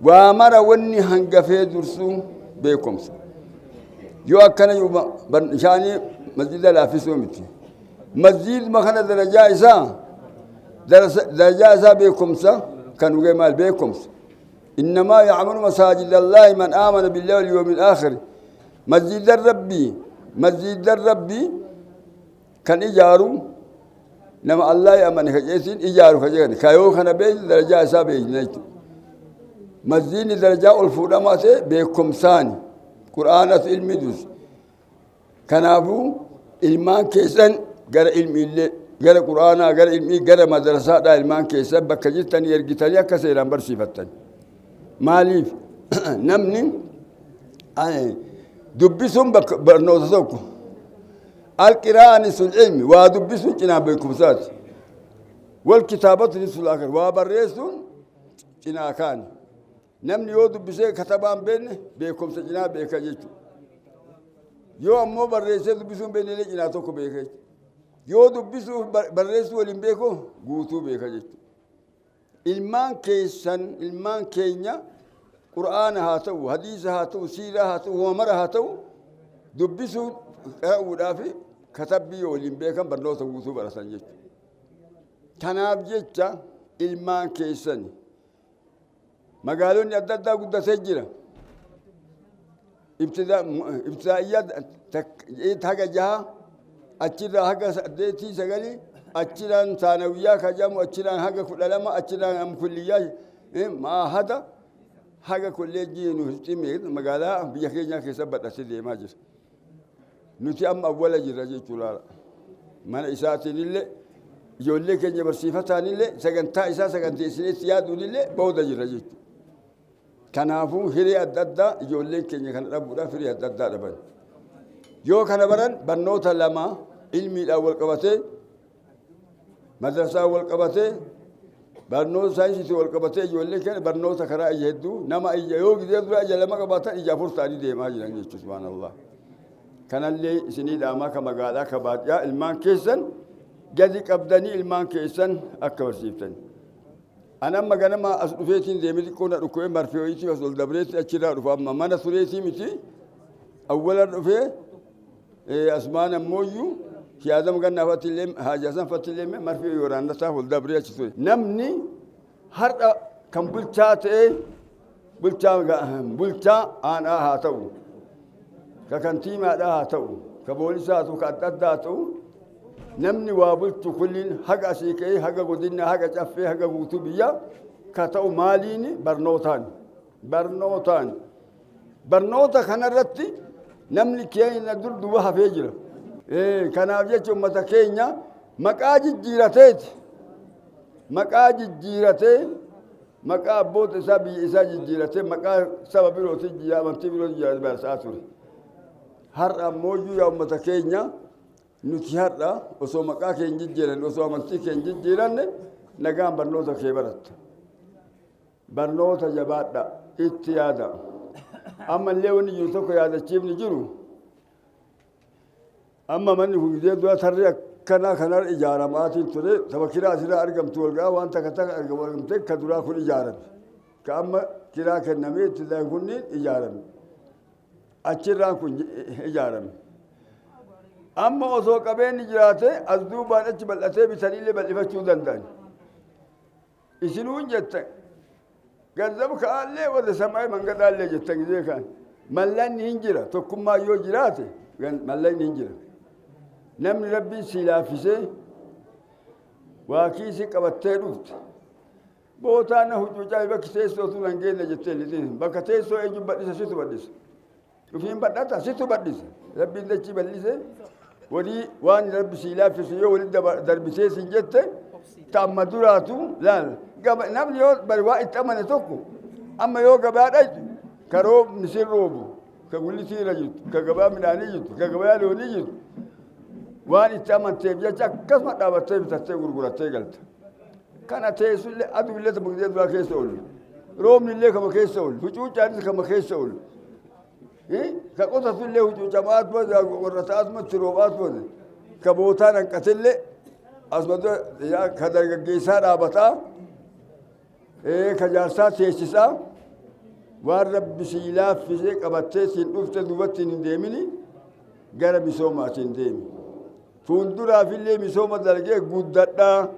وامر وني هنغفه درسو بكمس يو أكنا يو شاني مسجد الافيسو متي مسجد ما كان درجة إسا بكمسا كانوا جمال بكمس إنما يعمل مساجد الله من آمن بالله واليوم الآخر مسجد الربي كان إجارو نما الله يأمن خجيسين إجارو خجيسين كايو كان بين درجة إسا بيجنيتو مسجد درجة الفودا ما سه بكمساني قرآن علم دوس كنافو علمان كيسن غير علم اللي غير قرآن غير علمي غير مدرسة دا علمان كيسن بكجتن يرجتني كسيران برسيفتن ماليف نمني دبسون برنوتسوكو القراءة نسل العلم ودبسون جناب بكمسات والكتابة نسل الآخر وبرسون جناكان namni yoo dubbisee katabaan beenne beekumsa cinaa beeka jechuudha yoo ammoo barreessee dubbisuun beenne cinaa tokko beeka yoo dubbisuu barreessuu waliin beekoo guutuu beeka jechuudha. Ilmaan keenya qur'aana haa ta'u, hadiisa haa ta'u, siiraa haa ta'u, hoomara haa ta'u dubbisuu qara'uudhaaf katabbii yoo waliin beekan barnoota guutuu baratan jechuudha. Kanaaf jecha ilmaan keessan magaalonni adda addaa guddatee jira. Ibtidaa'iyyaa haga jaha achirraa haga 8-9 achirraan saanawiyyaa kajamu achirraan haga 12 achirraan kulliyyaa maahada haga kolleejjii nu hir'ime magaalaa biyya keenya keessa badhaasee deemaa jira. Nuti amma awwala jirra jechuudha. Mana isaatiin illee ijoollee keenya barsiifataan illee sagantaa isaa saganteessineetti yaaduun illee booda jirra jechuudha. Kanaafuu hiree adda addaa ijoolleen keenya kana dhabuudhaaf hiree adda addaa dhaban. Yoo kana baran barnoota lama ilmiidhaan wal qabatee madrasaa wal qabatee barnoota saayinsiitii wal qabatee ijoollee keenya barnoota karaa ija hedduu nama ija yoo gidee dura ija lama qabaatan ija 4 ta'anii deemaa jiran jechuudha subhaanallah. Kanallee isinii dhaamaa ka magaalaa ka baadiyyaa ilmaan keessan gadi qabdanii ilmaan keessan akka barsiiftan. Anamma ganama as dhufeetiin deemee xiqqoo na dhukkubee marfee wayitii as ol dabreetti achirraa dhufa amma mana tureetii miti awwala dhufee asmaan ammooyyuu siyaasam gannaafatti illee haajasan fatti illee marfee waraannataa ol dabree achi ture. Namni har'a kan bulchaa ta'ee bulchaa aanaa haa ta'u ka kantiimaadhaa haa ta'u ka boolisaa haa ta'u ka adda addaa haa ta'u namni waa bulchu kulliin haga asii ka'ee haga godina haga caffee haga guutuu biyya ka ta'u maaliin barnoota kanarratti namni keenya duuba hafee jira. Kanaaf jecha uummata keenya maqaa jijjiiratee maqaa abboota isaa biyya isaa jijjiiratee maqaa saba birootii amantii birootii barsaa ture. Har'a ammoo yaa uummata keenya nuti har'a osoo maqaa keenya jijjiiranne osoo amantii keenya jijjiiranne nagaan barnoota kee baratta. Barnoota jabaadha itti yaada. Ammallee wanni jiru tokko yaadachiifni jiru. Amma manni gudee dura tarree akkanaa kanarra ijaaramaatiin ture saba kiraa asirraa argamtu walgaa waan takka argamte ka duraa kun ijaarame. Ka amma kiraa kennamee itti kunniin ijaarame. Achirraan kun ijaarame. Amma osoo qabeenyi jiraate as duubaan achi bal'atee bitaniillee bal'ifachuu danda'an. Isinuun jettan ganzaba ka'aallee warra samaa'ee mangadaallee jettan gizee kaan mallanni hin jira tokkummaa yoo jiraate mallanni hin jira. Namni rabbiin si laaffisee waa kiisii qabattee dhufte bootaan huccuucaa bakki teessoo tun hangeenya jettee lixiin bakka teessoo eenyu badhisa situ badhisa. Dhufiin badhata situ badhisa. Rabbiin dachii bal'ise walii waan rabbi si laaffise yoo walitti darbisee sin jette ta'amma duraatu laala. Namni yoo bari waa itti amane tokko amma yoo gabaa dhaytu ka roobni sin roobu ka gulli siira jirtu ka gabaa midhaanii jirtu ka gabaa loonii jirtu waan itti amanteef jecha akkasuma dhaabattee bitattee gurgurattee galta. Kana teessullee aduullee ta bugdee duraa keessa oolu. Roobni illee kama keessa oolu. Huccuucaanis kama keessa oolu. Ka qotatullee huccuucamaa asuma warrataa asumatti roobaa asuma ka bootaan hanqatillee asuma ka dargaggeessaa dhaabataa ka jaarsaa teessisaa waan rabbi sii laaffisee qabattee siin dhufte duubatti hin deemini gara misoomaatiin deemi. Fuulduraafillee misooma dalgee guddadhaa.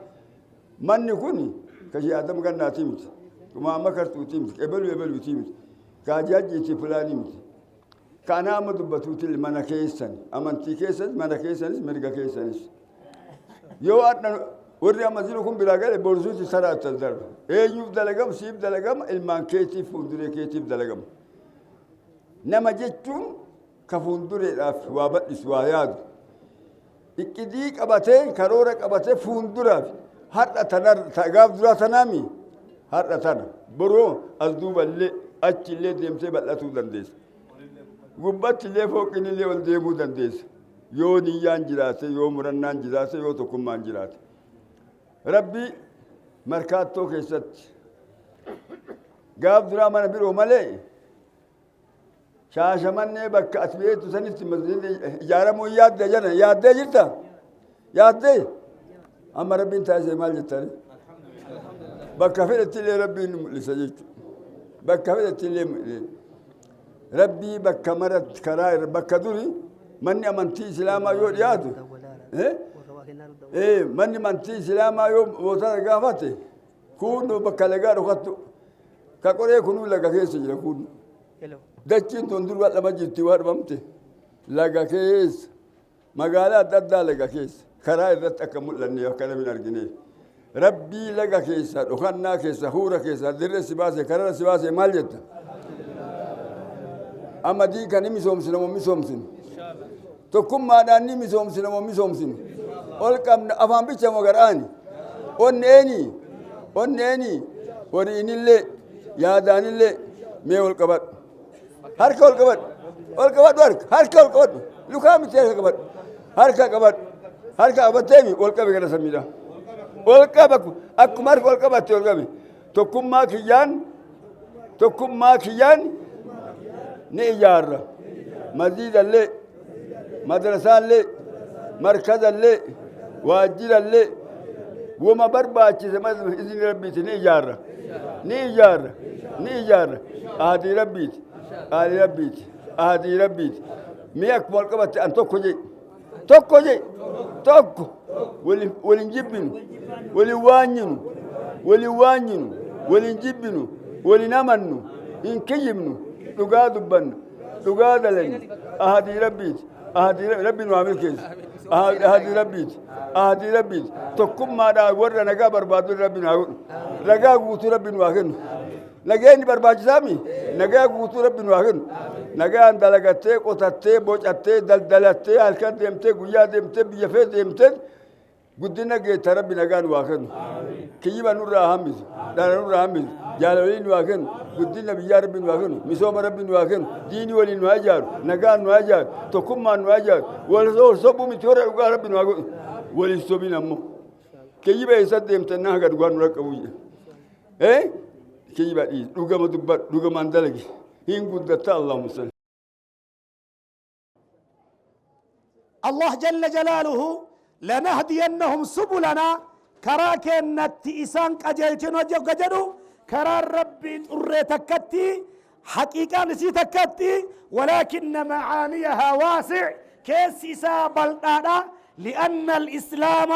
Manni kun kashii adam gannaatii miti. Kuma amma kartuutii miti. Ebeluutii miti. Kaajaajiitii fulaanii miti. Kana amma dubbatuutii mana keessan amantii keessanis mana keessanis mirga keessanis. Yoo adda warri amma jiru kun biraa galee boorsuuti saraattas darba. Eenyuuf dalagama siif dalagama ilmaan keetiif fuulduree keetiif dalagama. Nama jechuun ka fuuldureedhaaf waa bal'isu waa yaadu. Iqqidii qabatee karoora qabatee fuulduraaf har'a gaaf duraa tanaami har'a tana boroo as duuballee achillee deemtee bal'atuu dandeessa. Gubbattillee fooqinillee ol deemuu dandeessa. Yoo niyyaan jiraate yoo murannaan jiraate yoo tokkummaan jiraate. Rabbi markaattoo keessatti gaaf duraa mana biroo malee shaashamannee bakka ati beektu sanitti ijaaramuu yaaddee jirta. yaadde amma rabbiin taasise maal jettani bakka fedhetti illee rabbiin mul'isa jechuudha bakka fedhetti illee rabbii bakka maratti karaa irra bakka duri manni amantii islaamaa yoo dhiyaatu manni amantii islaamaa yoo bootaa gaafate kun bakka lagaa dhokattu ka qoree kunuu laga keessa jira kun dachiin tun dur wadhama jirti wadhamte laga keessa magaalaa adda addaa laga keessa karaa irratti akka mul'anne akka namni argine rabbii laga keessa dhokannaa keessa huura keessa dirree si baase karara si baase maal jetta amma diika ni misoomsina moo misoomsinu tokkummaadhaan ni misoomsina moo misoomsinu ol qabna afaan bicha moo garaani onneeni wariinillee yaadaanillee mee ol qabadhu harka ol qabadhu harka ol qabadhu lukaa miti harka qabadhu harka qabatteemi ol qabe gara samiidha ol qaba akkuma harka ol qabatte ol qabe tokkummaa kiyyaan ni ijaarra masjiidallee madrasaallee markazallee waajjirallee wama barbaachise isin rabbiiti ni ijaarra ahadii rabbiiti mi akkuma ol qabatte an tokko walin jibbinu walin waanyinu walin jibbinu walin amannu hin kiyyibnu dhugaa dubbannu dhugaa dalannu ahadii rabbiiti rabbiin waa milkeessu ahadii rabbiiti tokkummaadhaan warra nagaa barbaadu rabbiin haa godhu nagaa guutuu rabbiin waa kennu nageenyi barbaachisaami nagaa guutuu rabbiin waa kennu nagaan dalagattee qotattee bocattee daldalattee halkan deemtee guyyaa deemtee biyya fee deemtee guddina geetta rabbi nagaan waa kennu kiyyiba nurraa hambisu dhara nurraa hambisu jaaloliin waa kennu guddina biyyaa rabbiin waa kennu misooma rabbiin waa kennu diinii waliin waa ijaaru nagaan waa ijaaru tokkummaan waa ijaaru wal sobuu miti warra dhugaa rabbiin waa godhu waliin sobiin ammoo kiyyiba eessa deemtannaa haga dhugaa nurra qabu kiyyiba dhiis dhugama dubbadhu dhugamaan dalagi hin guddatta allahumma salli الله جل جلاله لنهدينهم سبلنا كراك النتي إسان قجلتين وجدوا كرا ربي ترى تكتي حقيقة نسي تكتي ولكن معانيها واسع كيس بلدانا لأن الإسلام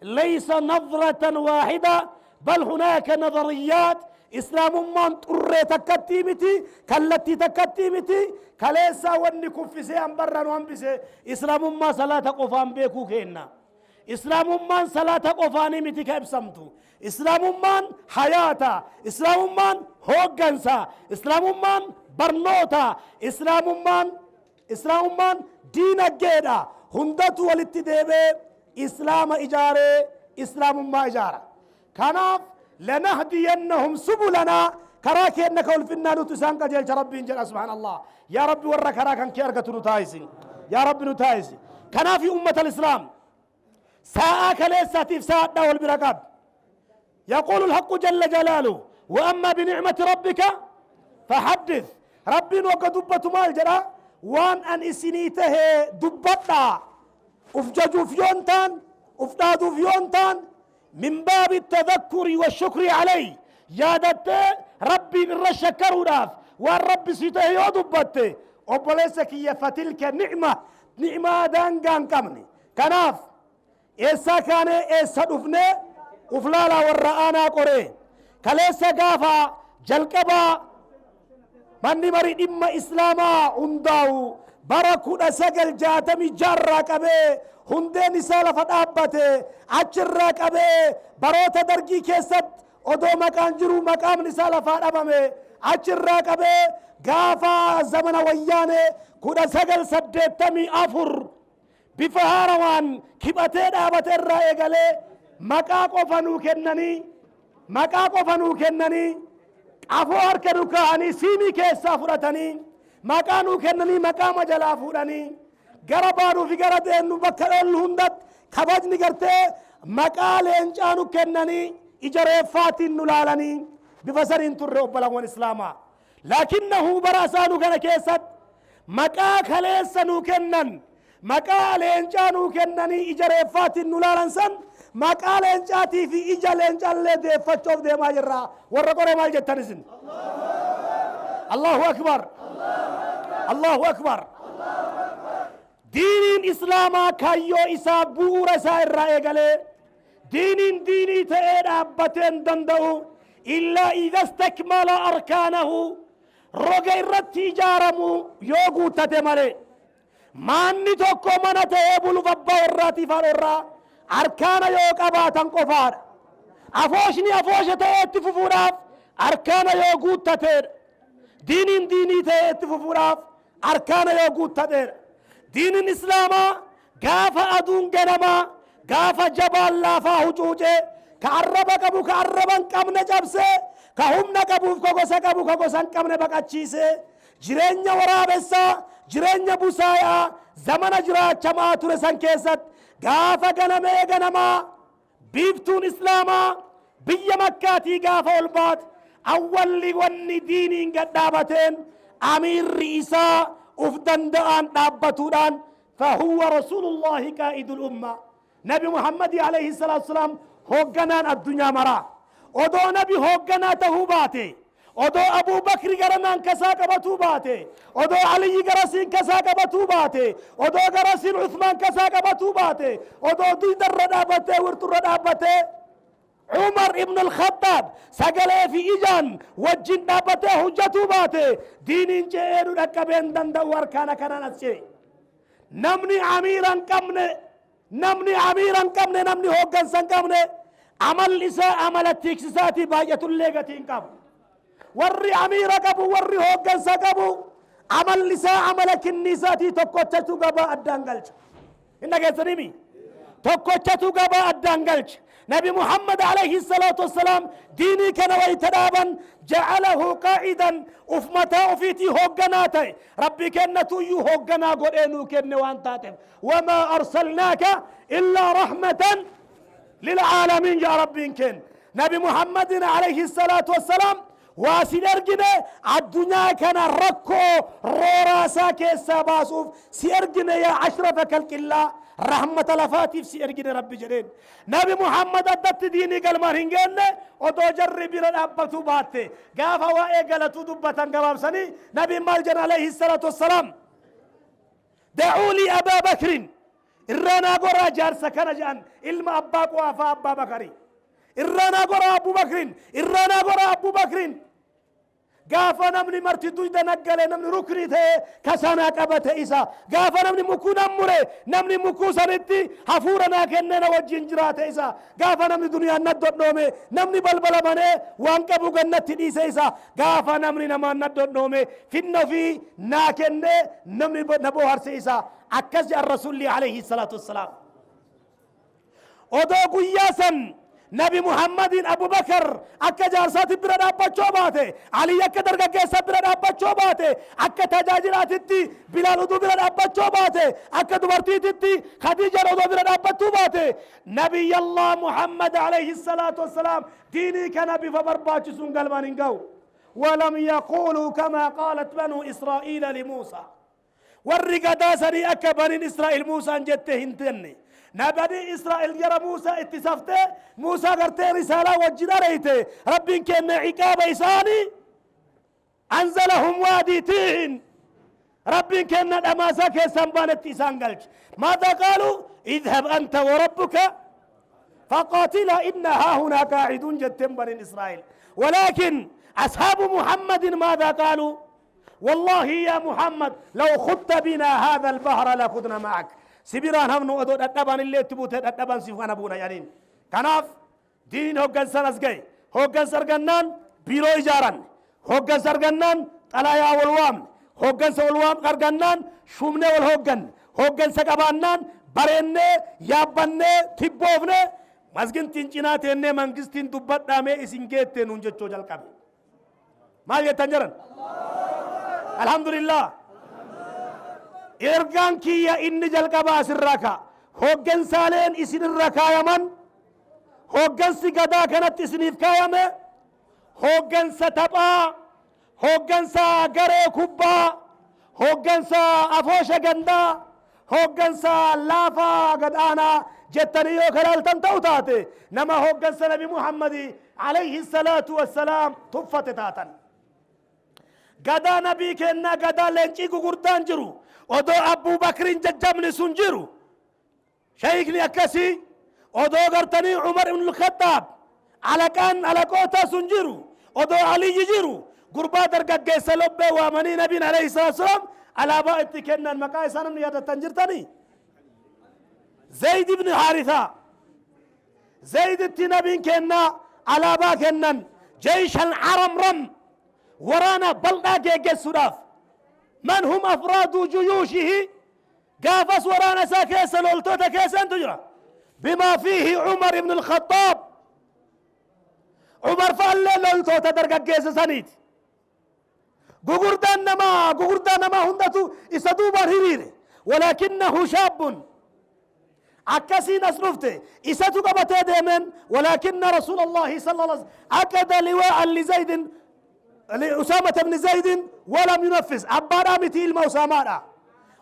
ليس نظرة واحدة بل هناك نظريات إسلام من ترى تكتي متي كالتي تكتي متي كليسا ونكو في سيان برا وانبسي إسلام ما صلاة قفان بيكو كينا إسلام من صلاة قفاني متي كابسمتو إسلام من حياتا إسلام من هوغنسا إسلام من برنوتا إسلام من دين الجيدا هندت والاتدابي إسلام إجارة إسلام ما إجارة كناف لنهدينهم سبلنا كراك انك ولفنا نتسانك جل ربي جل سبحان الله يا ربي ورا كراك ان كيرك نتايسي يا ربي نتايسي كنا في امه الاسلام ساعه ليست في ساعه والبركات يقول الحق جل جلاله واما بنعمه ربك فحدث ربي وقدبت مال جرا وان ان اسنيته دبطا افججوا فيونتان افدادوا فيونتان من باب التذكر والشكر عليه يادت ربي من الشكر راف والرب سيته يضبط وبلسك فتلك نعمة دانغان كمني كناف إيسا كان إيسا دفنه وفلالا ورآنا قري كليسا قافا جلقبا من مريد إما إسلاما عنداو بركو سجل جاتمي جارا كبه هندي نسالة فتابته أجرا كبه بروتا درجي كيست odoo maqaan jiru maqaam isaa lafaa dhabame achirraa qabee gaafa zamana wayyaane 1984 bifa haarawaan kibhatee dhaabate irraa eegalee maqaa qofa nuu kennanii qafoo harka dukaanii siimii keessaa fudhatanii maqaa nuu kennanii maqaa majalaa fuudhanii gara baaduu fi gara deennu bakka dhoollu hundatti kabajni gartee maqaa leencaa nu kennanii إجريفات نلالني بفسر تره بلغون إسلاما لكنه براسانو كان كيسد مكا خليس نوكنن مقال إنجانو كنني إجريفات النولانسان مقال إنجاتي في إجال إنجال لدي فتشوف دي ما جرى ورقوري ما جتنسن الله أكبر الله أكبر دين إسلاما كايو إسا بورا سائر رأيقالي ديني تأيد أبتين دندو إلا إذا استكمل أركانه رقي الرتي جارمو يوغو تتمالي ماني توكو منا تيبولو فبا وراتي فالورا أركانا يوغ أباتن قفار أفوشني أفوش تأيد تففوراف أركانا يوغو تتير ديني تأيد تففوراف أركانا يوغو تتير دين الإسلام غافا أدون جنما غافا جبال لافا هجوجه كعربا كبو كعربا كمنا جبسه كهمنا كبو كوكوسا كبو كوكوسا كمنا بكاتشيسه جرينيا ورابسا جرينيا بوسايا زمن جرا چما تورسان كيست غافا غنما بيفتون إسلاما بيا مكاتي غافا والبات أول وني دينين قدابتين أمير رئيسا أفدندان دابتودان فهو رسول الله قائد الأمة نبي محمد عليه الصلاة والسلام هوغنان الدنيا مرا ودو نبي هوغنا تهوباتي ودو أبو بكر غرنان كساك بتوباتي ودو علي غرسين كساك بتوباتي ودو غرسين عثمان كساك بتوباتي ودو ديدر ردابتي ورتو ردابتي عمر ابن الخطاب سقلي في إجان وجن دابته حجتو باته دين جيرو ركبين دندور كان نتشي نمني عميرا كمني نمني هوغن سن كمني عمل لسا عمل التكسساتي باية الليغتين كم وري عميرا كبو وري هوغن سكبو عمل لسا عمل كنيساتي تقوتشتو قبا الدنگلش إنك يسريمي تقوتشتو قبا الدنگلش نبي محمد عليه الصلاة والسلام ديني كان ويتدابا جعله قائدا أفمتا أفيتي هوغناتي ربي كنتو يو هوغنا قرينو كن وانتاتم وما أرسلناك إلا رحمة للعالمين يا ربي كن نبي محمد عليه الصلاة والسلام واسيرجنا الدنيا كان ركو روراسا كيسا باسوف سيرجنا يا أشرف خلق الله رحمة لفاتيف سيرجنا ربي جرين نبي محمد أدت ديني قال مارهنجن ودو جرب الأبتو باتي قافا وإيقالتو دبتان قباب سني نبي مالجن عليه الصلاة والسلام دعوا لي أبا بكر إرانا قرى جارسا كان جان إلما أباك وافا أبا بكري إرانا قرى أبو بكر غافا نمني مرتي دويدا نقل نمني ركني ته كسانا قبته إسا غافا نمني مكو نمره نمني مكو سنتي حفورنا كننا وجين جرات إسا غافا نمني دنيا ندد نومي نمني بلبل منه وانقبو جنت ديس إسا غافا نمني نما ندد نومي فين في ناكن نمني نبو هرس إسا أكز الرسول عليه الصلاة والسلام ودو قياسا نبي محمد أبو بكر أكا جارسات برد أبا چوباته علي أكا درگا كيسا برد أبا چوباته أكا تجاجرات التي بلال دو برد أبا چوباته أكا دبرتي التي خديجة دو برد أبا چوباته نبي الله محمد عليه الصلاة والسلام ديني كنبي فبرباچ سنگل ماننگو ولم يقولوا كما قالت بنو إسرائيل لموسى والرقادا سري أكا بني إسرائيل موسى انجته هنتني نبني إسرائيل جرى موسى اتسافته موسى قرتي رسالة وجدا ريته ربي كان عقاب إساني أنزلهم وادي تين ربي كان أماسا كيسان بانت إسان قلج ماذا قالوا اذهب أنت وربك فقاتلا إن ها هنا قاعدون جتن بني إسرائيل ولكن أصحاب محمد ماذا قالوا والله يا محمد لو خدت بنا هذا البحر لخذنا معك سبيران هم نو أدود أدبان اللي تبوت أدبان سيفان أبونا يالين كناف دين هوجن سنس جاي هوجن سرجنان بيرو إجاران هوجن سرجنان تلايا والوام هوجن سوالوام كرجنان شومنا والهوجن سكابانان برينة يابنة تبوفنة مسجن تنجنا تنة منجستين دبّت دامه إسنجت تنونج تجول كابي ما يتنجرن الحمد لله إرجان كيا إن جل كباس الركا هوجن سالين إسن الركا يمن هوجن سجدا كانت إسنيف كيامه هوجن ستبا هوجن سا غري كوبا هوجن سا أفوش غندا hooggansa laafaa gadhaanaa jettanii yoo kalaaltan ta'u taate nama hooggansa nabi muhammadi alayhi salaatu wassalaam tuffate taatan gadaa nabii kennaa gadaa leencii gugurdaan jiru odoo abbuu bakriin jajjabni sun jiru shaykni akkasii odoo gartanii umar ibn al-khattaab alaqaan alaqoota sun jiru odoo aliyyi jiru gurbaa dargaggeessa lobbee waamanii nabiin alayhi salaatu wassalaam alaabaa itti kennan maqaa isaa namni yaadatan jirtanii zayd ibn haritha zayd itti nabiin kennaa alaabaa kennan jaysh al-aramram waraana bal'aa geggeessuudhaaf man hum afraadu juyuushihi gaafas waraana isaa keessa loltoota keessantu jira bimaa fiihi umar ibn al-khattaab umar faallee loltoota dargaggeessa saniiti gugurdaan namaa hundatu isa duubaan hiriire walaakinnahu shaabbun akkasiin as dhufte isatu qabatee deemeen walaakinna rasuula allahi sala lla akada liwaa'an lizaydin لأسامة بن زيد ولم ينفذ أبادا متي ilma Usaamaadha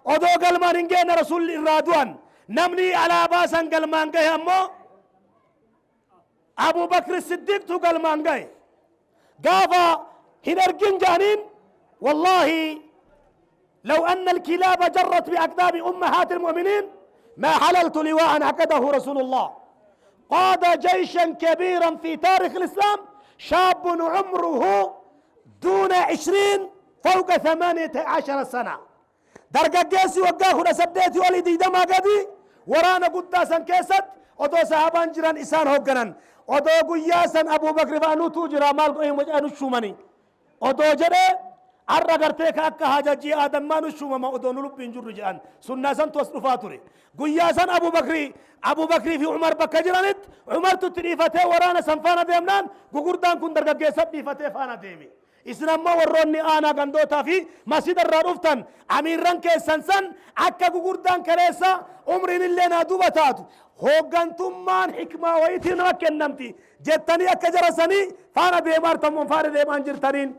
odoo galmaan hin geenne rasuulli irraa du'an namni alaabaa san galmaan gahe ammoo Abu Bakr Siddiqtu galmaan gahe gaafa hin argin jaaniin wallahi لو أن الكلاب جرت بأكتاب أمهات المؤمنين ما حللت لواء عقده رسول الله قاد جيشا كبيرا في تاريخ الإسلام شاب عمره دون 20 فوق 18 سنة درجة جيسي وقاه نسبديتي ولدي دما قدي ورانا قداسا كيست ودو صحابان جران إسان هوغنان ودو قياسا أبو بكر فانو توجرا مال قيم وجانو الشوماني ودو جري arra gartee ka akka hajajii aadammaan ushumama odoo nu lubbiin jirru jedhan sunnaa san tuwas dhufaa ture guyyaa san abu bakrii fi umar bakka jiranit umartu itti dhiifatee waraana san faana deemnaan gugurdaan kun dargaggeessa dhiifatee faana deeme isin ammoo warroonni aanaa gandootaa fi masjida irraa dhuftan amiirran keessan san akka gugurdaan kaleessa umriin illee naa duuba taatu hooggantummaan hikmaa wayitii nama kennamti jettanii akka jarasanii faana deemaan tammoon faana deemaan jirtaniin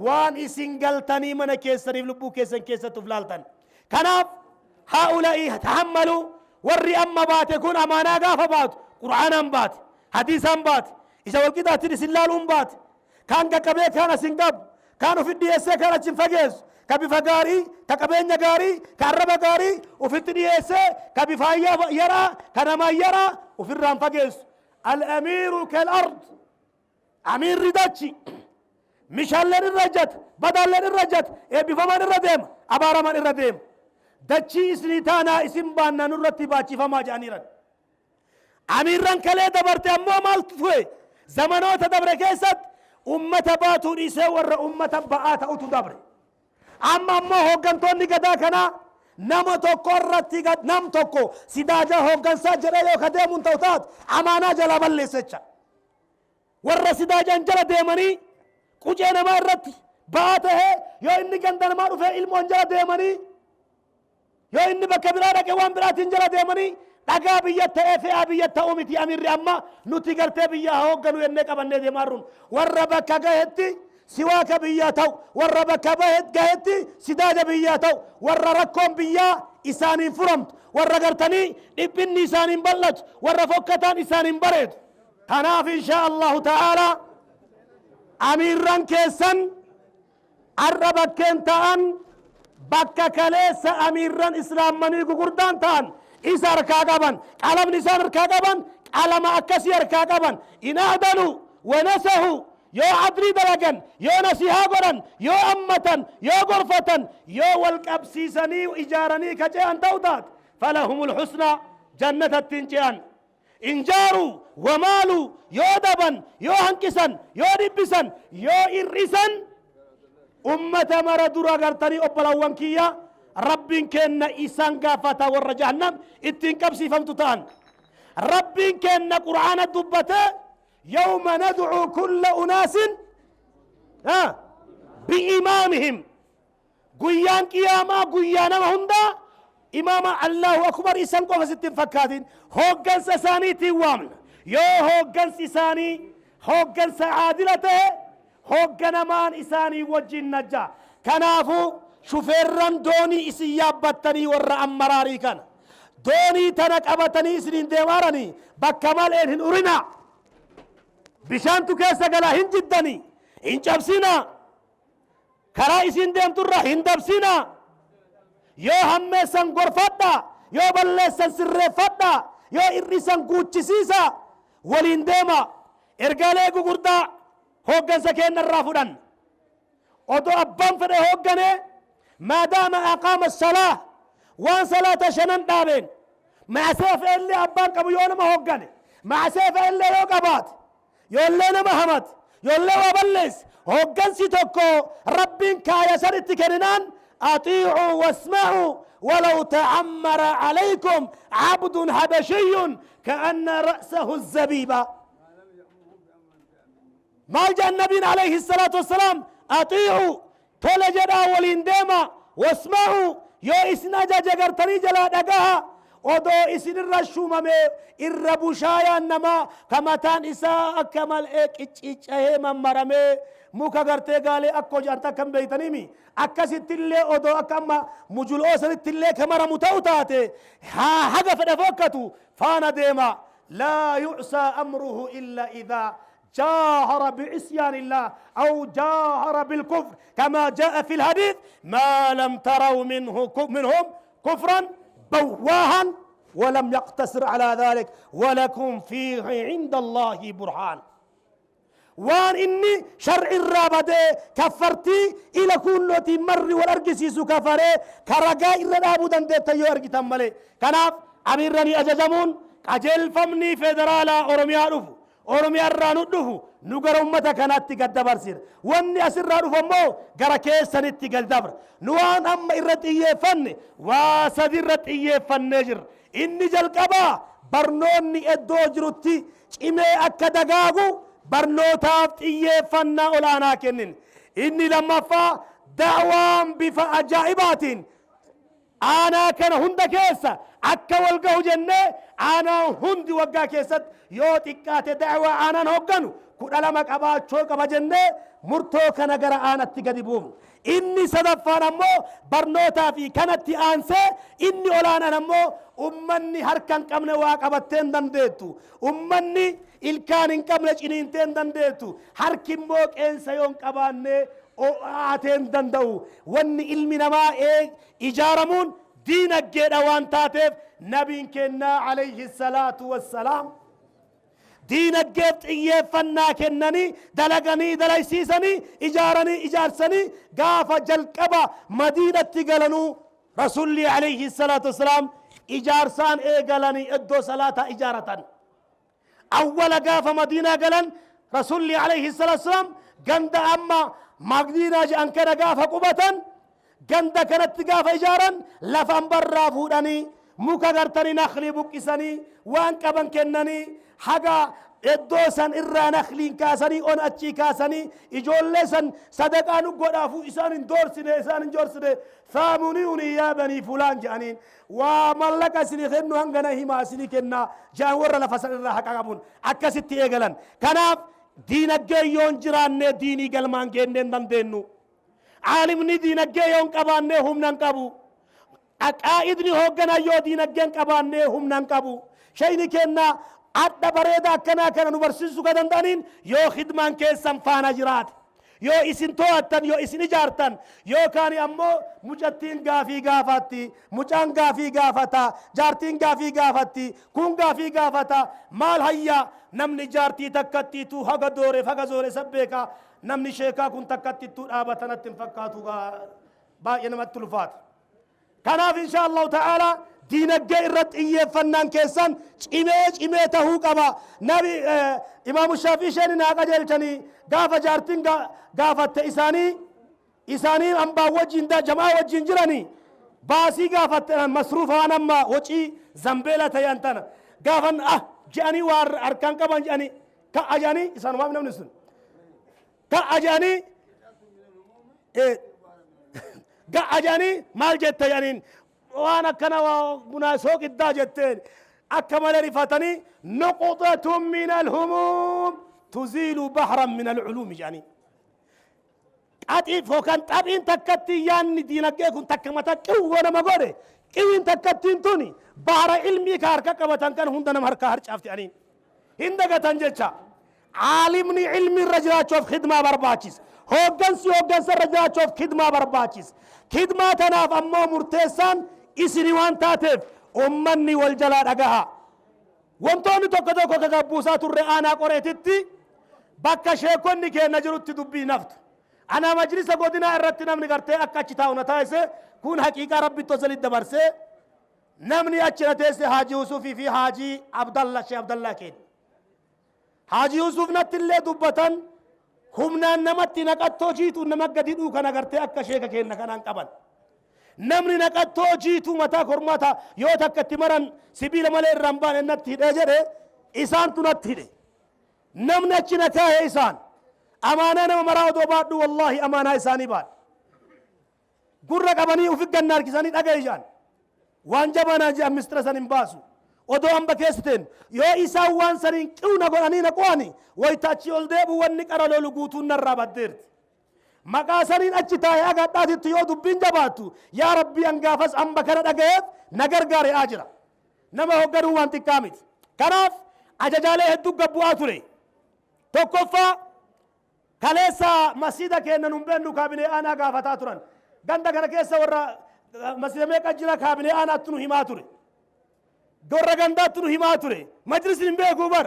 وان إسنجلتني من كيسر يلبو كيسن كيسر تفلالتن كناف هؤلاء تحملوا وري أما بات يكون أمانا قافة بات قرآن بات حديث بات إذا والكدا تدي سلال بات كان كبير كان سنقب كانوا في الديسة كانت شنفجز كبي فقاري كبين نقاري كرب قاري وفي الديسة كبي فايا يرى كنما يرى وفي الرام فجز الأمير كالأرض أمير رداتشي مشالن الرجت بدلن الرجت بفمان الردم أبارمان الردم دچي اسنيتانا اسم بانا نرتي باچي فما جانيرن أميران كله دبرت أمو مال تفوي زمانات دبر كيست أمة باتو نيسه ور أمة بآت أو تدبر أما أمو هوغن توني قدا كنا نمو توقو رتي قد نم توقو سيداجا هوغن ساجر يو خده منتوتات أمانا جلا بلي سچا ور سيداجا انجل ديماني كوجينا ما رت باته يو إني كندن ما رفع علم انجلا ديماني يو إني بكبرارا كوان برات انجلا ديماني dhagaa biyya ta'ee fe'aa biyya ta'uu miti amirri amma nuti gartee biyya hoogganu jennee qabannee deemaa jirru warra bakka gahetti siwaaka biyyaa ta'u warra bakka gahetti sidaaja biyyaa ta'u warra rakkoon biyyaa isaaniin furamtu warra gartanii dhiphinni isaaniin bal'atu warra fokkataan isaaniin bareedu kanaaf inshaa allahu ta'aalaa amirran keessan arra bakkeen ta'an bakka kaleessa amirran islaammanii gugurdaan ta'an إذا ركاقبا قلم نسان ركاقبا قلم أكسي ركاقبا إن أعدلوا ونسهوا يو عدري دلقا يو نسيها قرا يو أمة يو غرفة يو والكبسيسني وإجارني كجيان توتات فلهم الحسنى جنة التنجيان إن جاروا ومالوا يو دبا يو هنكسا يو ربسا يو إرسا أمة مردورا قرطني أبلا وانكيا ربين كنا إسان قافتا ور جهنم اتين كبسي فمتتان ربين كنا قرآن الدبتا يوم ندعو كل أناس بإمامهم قيان قياما قيانا هندا إمام الله أكبر إسان قوة ستين فكاتين هوغن سساني تيوامن يو هوغن سساني هوغن سعادلته هوغن مان إساني وجين نجا كنافو شوفيران دوني إسيابتني ورا أمراري كان دوني تنك أبتني سنين ديوارني بكمال إنهن أورنا بشانتو كيسا قلا هن جدني إن جبسنا كرا إسين ديم ترى هن دبسنا يو همسان غرفتا يو بلسان سرفتا يو إرسان كوچسيسا ولين ديما إرقالي قردا هوغن سكين الرافدان ودو أبان فده هوغنه ما دام أقام الصلاة وان صلاة شنن دابين مع سيف اللي أبان كبو يونا ما هوغنه مع سيف اللي يوقبات يولينا محمد يولي وبلس هوغن سيتوكو ربين كايا سرت كننان أطيعوا واسمعوا ولو تعمر عليكم عبد حبشي كأن رأسه الزبيبة ما جاء النبي عليه الصلاة والسلام أطيعوا تولجدا ولين ديما واسمعوا يو إسنا جاجرتني جلا دقاها ودو إسن الرشومة الربوشايا نما كما تان إساء أكمل إيك مرمي موكا غرتي قالي أكو جارتا كم بيتنيمي أكا ستلي أدو أكما مجلو ستلي كمرا متوتاتي حاجة فدفوكتو فانا ديما لا يعسى أمره إلا إذا جاهر بعصيان الله أو جاهر بالكفر كما جاء في الحديث ما لم تروا منهم كفرا بواها ولم يقتصر على ذلك ولكم فيه عند الله برهان وان إني شرع الرابدة كفرتي إلى كنوتي مر والأرقسيس كفره كرقاء الرابو دندت يورق تمالي كناف أميرني أجزمون أجل فمني فدرالا أورميا رفو أورميا الرانو رفو نقر أمتا كانت تقد برسير واني أسر رفو مو قرا كيسان تقد دبر نوان أما إرد إيه فن واسد إرد إيه فن نجر إني جلقبا برنوني إدو جروتي إمي أكا دقاقو برنوتاف xiyyeeffannaa olaanaa kennin inni lammaffaa da'waan bifa ajaa'ibaatiin aanaa kana hunda keessa akka wal gahu jennee aanaa hundi waggaa keessatti yoo xiqqaate da'waa aanaan hogganu 12 qabaachoo qaba jennee murtoo kana gara aanatti gadi buufnu inni sadaffaan ammoo barnootaa fi kanatti aansee inni olaanaan ammoo ummanni harka hin qabne waa qabattee hin dandeettu ummanni ilkaan hin qabne ciniintee hin dandeettu harki immoo qeensa yoo hin qabaanne o'aatee hin danda'u wanni ilmi namaa ijaaramuun diinagdeedha waan taateef nabiin kennaa alayhi salaatu wassalaam diinagdeef xiyyeeffannaa kennanii dalaganii dalaysiisanii ijaarsanii gaafa jalqaba madiinatti galanuu rasuulli alayhi salaatu wassalaam ijaarsaan eegalanii iddoo salaataa ijaaratan awwala gaafa madiinaa galan rasuulli alayhi salaatu wassalaam ganda amma madiinaa jedhan kana gaafa qubatan ganda kanatti gaafa ijaaran lafan barraa fuudhanii muka gartanii nakhli buqqisanii waan qaban kennanii haga iddoo san irraa nakhliin kaasanii on achii kaasanii ijoollee san sadaqaan godhaafu isaan hin doorsine thaamuniuni yaa banii fulaan jedhaniin waa mallaqa isinii kennu hangana himaa isinii kennaa jedhan warra lafa san irraa haqa qabuun akkasitti eegalan kanaaf diinagdee yoon jiraannee diinii galmaan geennee hin dandeenyu caalimni diinagdee yoon qabaannee humna hin qabu aqaa'idni hoogganaa yoo diinagdeen qabaannee humna hin qabu shayni kennaa adda bareeda akkanaa kana nu barsiisuu ka danda'aniin yoo khidmaan keessan faana jiraate yoo isin to'attan yoo isin ijaartan yookaan ammoo mucattiin gaafii gaafatti mucaan gaafii gaafata jaartiin gaafii gaafatti kun gaafii gaafata maal hayya namni jaartii takkattiitu haga zoore sabbeeka namni sheekaa kun takkattiitu dhaabatanatti hin fakkaatu baay'ee namatti ulfaata kanaaf insha allahu ta'ala diinagdee irratti xiyyeeffannaan keessan cimee tahuu qaba nabi imaamu shaafii isheen naa qajeelchanii gaafa jaartiin gaafatte isaanii ambaa wajjin jamaa wajjin jiranii baasii gaafatte masruufaan amma wacii zambeela tayan tana gaafan je'anii waan harkaan qaban je'anii ka'a je'anii isaanumaaf namni sun ka'a je'anii ga'a je'anii maal jette je'aniin وانا كنا مناسوق الداجتين اكمل رفاتني نقطة من الهموم تزيل بحرا من العلوم يعني qaxii fookan xaphiin takkatti yaanni diinagdee kun takka mata qirwoo nama godhe qiwiin takkattiin tuni bahara ilmii ka harka qabatan kan hunda nama harka harcaafti aniin hin dagatan jecha aalimni ilmi irra jiraachuuf khidmaa barbaachis hooggansi irra jiraachuuf khidmaa barbaachis khidmaa tanaaf ammoo murteessaan isini waan taateef ummanni wal jalaa dhagaha wantoonni tokko tokko kagabbuusaa turre aanaa qoreetitti bakka sheekonni keenna jirutti dubbii naftu ana majlisa godinaa irratti namni gartee akka achi taa'u taa'ise kun haqiiqaa rabbitti osalit dabarsee namni achi na teesse Haaji Yusufii fi Haaji Abdallah Sheekh Abdallah keen Haaji Yusuf natti illee dubbatan humnaan namatti naqattoo jiitu nama gadi dhuu kana gartee akka sheeka keenna kanaan qaban namni naqattoo jiitu mataa kormaata yoo takka itti maran sibiila malee irraan baane natti hidhee jedhe isaantu natti hidhe namni achi na kaa'e isaan amaanaa nama maraa odoo baadhu wallaahi amaanaa isaanii baadhu gurra qabanii ufit ganna harkisanii dhaga'iishaan waan jabanaa ji'a mistira san hin baasu odoo hamba keessteen yoo isaan waan saniin qiwna godhanii naquwani wayita achi ol deebu wanni qara lolu guutuun narraa baddeerti maqaa saniin achi taa'ee agadhaatitti yoo dubbiin jabaattu yaa rabbii angaafas hamba kana dhagayeef na gargaare aa jira nama hogganuu waan xiqqaa miti kanaaf ajajaalee hedduu gabbu'aa ture tokkoffaa kaleessa masjida keenna nun beennu kaabinee aanaa gaafataa turan ganda kana keessa warra masjida meeqa jira kaabinee aanaatti nu himaa ture gorra gandaatti nu himaa ture majlisni hin beekuu bar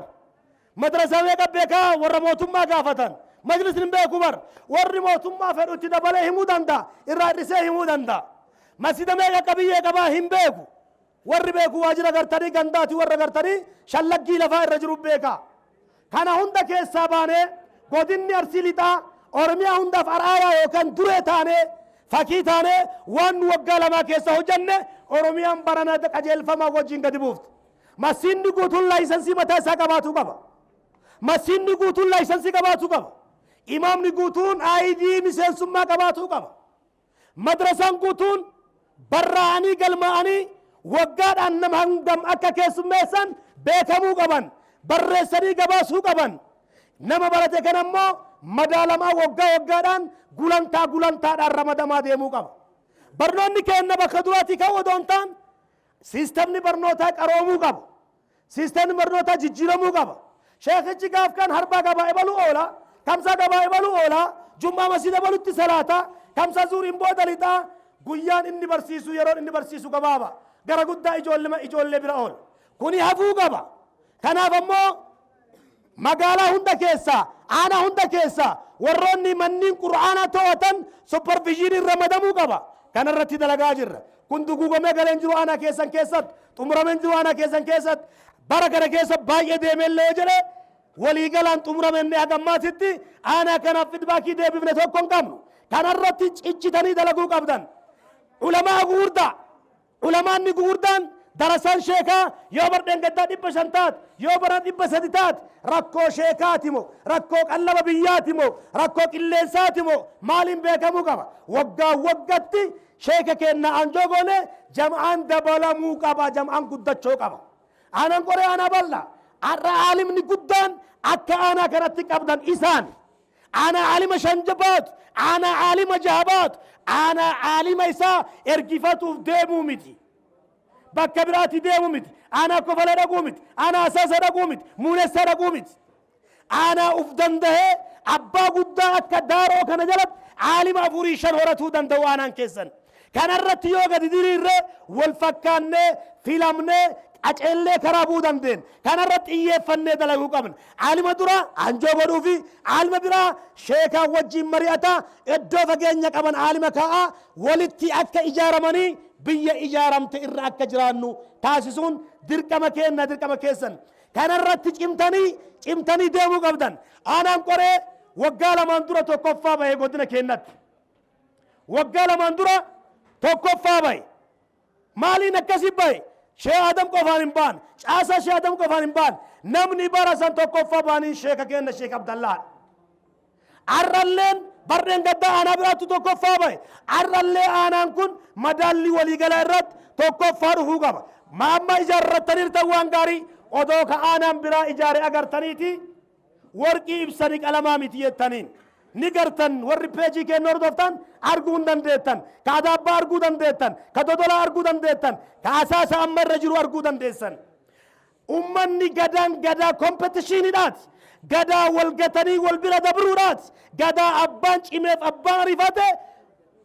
madrasaa meeqa beekaa warra mootummaa gaafatan majlisni hin beekuu bar warri mootummaa fedhutti dabalee himuu danda'a irraa hir'isee himuu danda'a masjida meeqa qabiyyee qabaa hin beeku warri beeku waajjira gartanii gandaati warra gartanii shallaggii lafaa irra jiru beekaa kana hunda keessaa baanee godinni arsii lixaa oromiyaa hundaaf araayaa yookaan duree taanee fakkii taanee waan waggaa lamaa keessa hojjanne oromiyaan barana qajeelfamaa wajjin gadi buufte masjiidni guutuun laayisansii mataa isaa qabaachuu qaba masjiidni guutuun laayisansii qabaachuu qaba imaamni guutuun aayidii miseensummaa qabaachuu qaba madrasaan guutuun barraa'anii galmaa'anii waggaadhaan nama hangam akka keessummeessan beekamuu qaban barreessanii gabaasuu qaban nama barate kan ammoo madaalamaa waggaadhaan gulantaadhaan ramadamaa deemuu qaba barnoonni keenna bakka duraatti kan odoon ta'an siistemni barnootaa qaroomuu qaba siistemni barnootaa jijjiiramuu qaba sheekichi gaaf kan harbaa gabaa ebaluu oola kamsa gabaa ebaluu oola jummaa masjida balutti salaata kamsa zuuriin booda lixaa guyyaan inni barsiisu yeroon inni barsiisu gabaaba gara guddaa ijoollee bira oola kuni hafuu qaba kanaaf ammoo magaalaa hunda keessa aanaa hunda keessa warroonni manniin qur'aanaa to'atan supervisiiniin ramadamuu qaba kanarratti dalagaa jirra kun duguugamee galeen jiru aanaa keessan keessatti xumurameen jiru aanaa keessan keessatti bara kana keessa baay'ee deemeellee jedhe waliigalaan xumurameen hagammaatitti aanaa kanaaf fidbaakii deebifne tokko hin qabnu kanarratti ciccitanii dalaguu qabdan ulamaa gugurdaa ulamaanni gugurdaan darasaan sheekaa yoo bardeen gaddaa 500 taat yoo baran 300 taat rakkoo sheekaati moo rakkoo qallaba biyyaati moo rakkoo qilleensaati moo maaliin beekamuu qaba waggatti sheeka keenna anjoo goone jam'aan dabalamuu qaba jam'aan guddachoo qaba aanaan qoree aanaa bal'aa har'a aalimni guddaan akka aanaa kanatti qabdan isaan aanaa aalima shanjabaatu aanaa aalima jahabaatu aanaa aalima isaa ergifatuuf deemuu miti bakka biraatti deemuu miti aanaa kofala dhaquu miti aanaa asaasa dhaquu miti muuneessa dhaquu miti aanaa uf dandahee abbaa guddaa akka daaroo kana jalatti aalima 4-5 horatuu danda'u aanaan keessan kanarratti yoo gadi diriirree wal fakkaannee filamnee qaceellee karaa bu'uu dandeen kanarratti xiyyeeffannee dalaguu qabna aalima dura anjoo godhuu fi aalima biraa sheekaa wajjin mari'ataa iddoo fageenya qaban aalima kaa'aa walitti akka ijaaramanii biyya ijaaramte irra akka jiraannu taasisuun dirqama keenna dirqama keessan kanarratti cimtanii deemuu qabdan aanaan qoree waggaa lamaan dura tokkoffaa bahe godina keennatti waggaa lamaan dura tokkoffaa bahe maaliin akkasii bahe shee adam qofaan hin baan caasaa shee adam qofaan hin baan namni bara san tokkoffaa baanii sheeka keenna sheek abdallaadha arralleen bardeen gaddaa aanaa biraatti tokkoffaa bahe arrallee aanaan kun madaalli waliigalaa irratti tokkoffaa dhufuu qaba maamma ijaarrattaniirtan waan gaarii odoo ka aanaan biraa ijaare agartaniiti warqii ibsanii qalamaa miti jettaniin نقرتن والربيجي كي نوردفتن أرجون دندتن كاداب أرجو دندتن كدودلا أرجو دندتن كأساس أمر رجل أرجو دندتن أمني غدا كومبيتيشنات غدا والغتني والبلا دبرورات غدا أبان إمف أبان رفته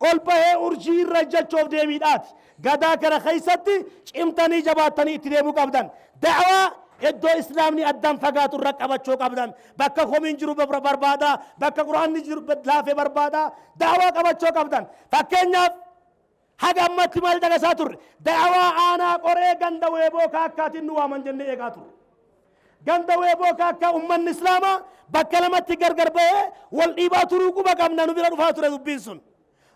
قلبه أرجي رجال شوف ديميدات غدا كره خيستي إمتني جباتني تديمو قبضان دعوة إدو إسلامني أدام فقات الرقبة شو قبضان بكا خومين جروب بربادا بكا قرآن جروب بدلافة بربادا دعوة قبض شو قبضان فكينيا حاجة أمتي مال دقساتور دعوة أنا قرأ غندا ويبو كاكاتي نوا من جنة إيقاتور غندا ويبو كاكا أمم الإسلام بكلمة تقرقر بيه والإباتو روكو بكامنا نبيرا رفاتور دبينسون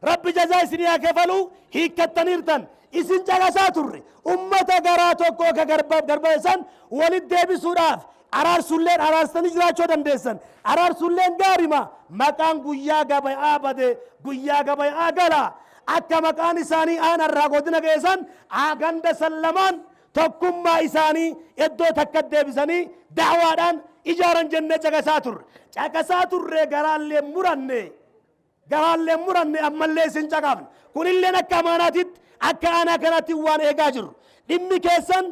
رب جزاء سنيا كفلو هي كتنيرتن إسن جغساتور أمتا غراتو كوكا غربايسان ولد ديبي سوراف أرار سولين أرار سنجراچو دندسن أرار سولين غارما مكان قويا غباي آباده قويا غباي آغلا akka maqaan isaanii aan irraa godina geessan aganda sallamaan tokkummaa isaanii iddoo takka deebisanii da'waadhaan ijaaran jennee caqasaa turre garaallee muranne ammallee sin caqafne kunillee akka amaanaatitti akka aanaa kanatti waan eegaa jiru dhimmi keessan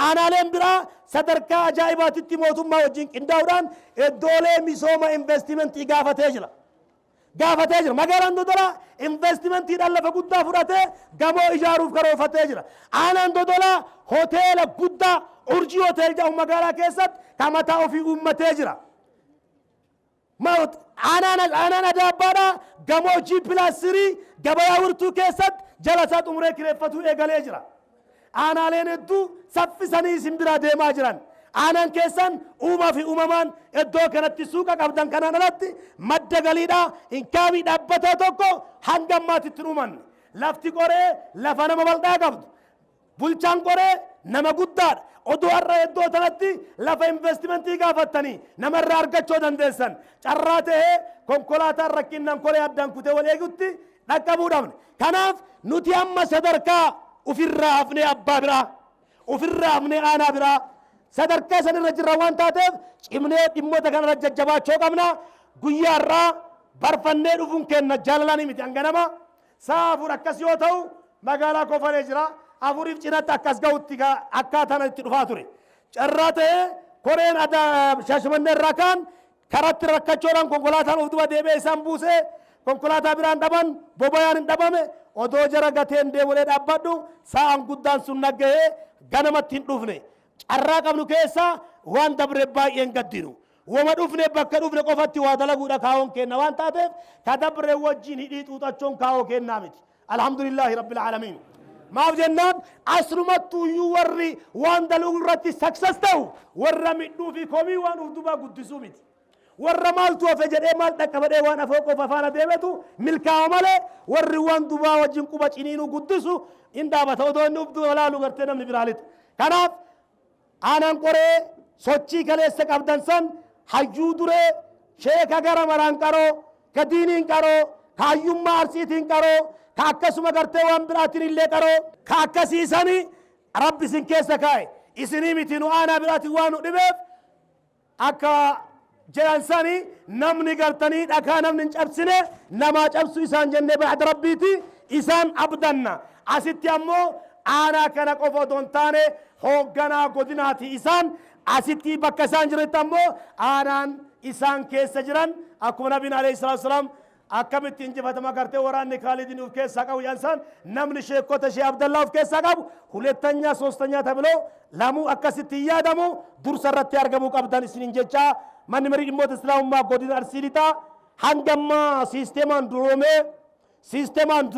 aanaaleen biraa sadarkaa ajaa'ibaatitti mootummaa wajjin qindaa'uudhaan iddoolee misooma investimentii gaafatee jira magaalaan Dodolaa investimentiidhaan lafa guddaa fudhatee gamoo ijaaruuf karoorfatee jira aanaan Dodolaa hoteela guddaa urjii hotel jedhamu magaalaa keessatti kan mataa ofii uummatee jira aanaan Adaabbaadhaa gamoo G+3 gabayaa wirtuu keessatti jala isaa xumuree kireeffatuu eegalee jira aanaaleen hedduu saffisanii simbiraa deemaa jiran aanaan keessan uumaa fi uumamaan iddoo kanatti suuqa qabdan kanaan alatti madda galiidhaa inkaamii dhaabbataa tokko hanga ammaatitti uumanne lafti qoree lafa nama bal'aa qabdu bulchaan qoree nama guddaadha odoo har'a iddoo tanatti lafa investimentii gaafattanii namarraa argachuu dandeessan carraa ta'ee konkolaataan rakkinnan kolee addaan kutee wal eegutti dhaqqabuu dhabne kanaaf nuti amma sadarkaa ofirraa hafnee abbaa biraa ofirraa hafnee aanaa biraa sadarkaa sanirra jirra waan taateef cimnee dhimmoota kanarra jajjabaachuu qabna guyyaarraa barfannee dhufuun kenna jaalalanii miti hanganama sa'a afur akkas yoo ta'u magaalaa kofalee jira afuriif cinatti akkas ga'utti akkaataan itti dhufaa ture carraa ta'ee koreen Shaashimannee irraa kaan karatti rakkachuudhaan konkolaataan of duba deebi'ee isaan buusee konkolaataa biraan dhaban bobayaan hin dhabame odoo jara gateen deemulee dhaabbadhu sa'aan guddaan sun naggahee ganamatti hin dhufne carraa qabnu keessa waan dabre baay'een gaddinu wama dhufne bakka dhufne qofatti waa dalaguudha kaawoon kenna waan taateef ka dabre wajjin hidhii xuuxachuun kaawoo kennaa miti alhamdulillaahi rabbil aalamiin maaf jennaan aslumattuu iyyuu warri waan dalaguu irratti success ta'u warra midhuu fi komii waan uf dubaa guddisuu miti warra maaltu hafe jedhee maal dhaqqabadhee waan afoo qofa faana deemetu milkaa'u malee warri waan dubaa wajjin quba ciniinuu guddisu hin dhaabata odoo inni uf duba laalu gartee namni biraalita kanaaf aanaan qoree sochii kaleessa qabdan san hayyuu duree sheeka gara maraan qaroo ka diiniin qaroo ka hayyummaa arsiitiin qaroo ka akkasuma gartee waan biraatiin illee qaroo ka akkasiisanii rabbi isin keessa kaa'e isinii miti nu aanaa biraatiin waan nu dhibeef akka jedhan sanii namni gartanii dhakaa namni hin cabsine namaa cabsu isaan jennee ba'ad rabbiiti isaan abdanna asitti ammoo aanaa kana qofa odoo hin taane hoogganaa godinaati isaan asitti bakka isaan jiranitti ammoo aanaan isaan keessa jiran akkuma nabiin alayhi salaatu wasalaam akkamitti injifatama gartee waraanni Kaalidin uf keessaa qabu yaansan namni sheekota shee Abdallaa uf keessaa qabu ሁለተኛ ሶስተኛ ተብሎ lamu akkasitti yaadamu dursa irratti argamuu qabdan isinin jecha manni marii dhimmoota islaamummaa godina Arsii Lixaa hangamma siisteemaan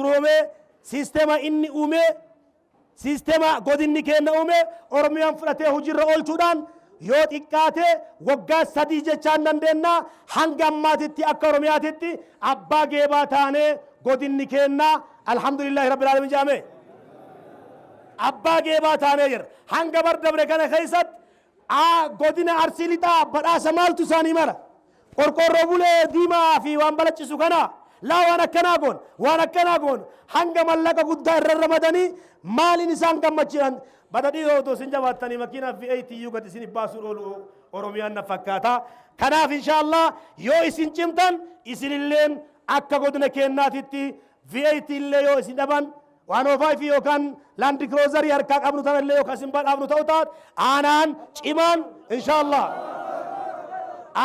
duroomee siisteema inni uumee siisteema godinni kenna uume oromiyaan fudhatee hojiirra oolchuudhaan yoo xiqqaate waggaa 3 jechaan dandeenya hanga ammaatitti akka oromiyaatitti abbaa geebaa taanee godinni kenna alhamdulillahi rabbil alamin jaame abbaa geebaa taanee jira hanga bardabre kana keessatti godina Arsii Lixaa badhaasa maaltu isaanii mala qorqorroo bulee diimaa fi waan balaccisu kana laa waan akkanaa goon hanga mallaqa guddaa irra ramadanii maaliin isaan gammachiisan badadhii yoo sin jabaattanii makiinaa V8 iyyuu gad isin baasuu oromiyaan na fakkaata kanaaf inshaallah yoo isin cimtan isinilleen akka godina keennaatitti VAT illee yoo isin dhaban 105 yookaan Land Cruiser harkaa qabnu ta'ellee yookaan isin badhaafnu ta'u taat aanaan cimaan inshaallah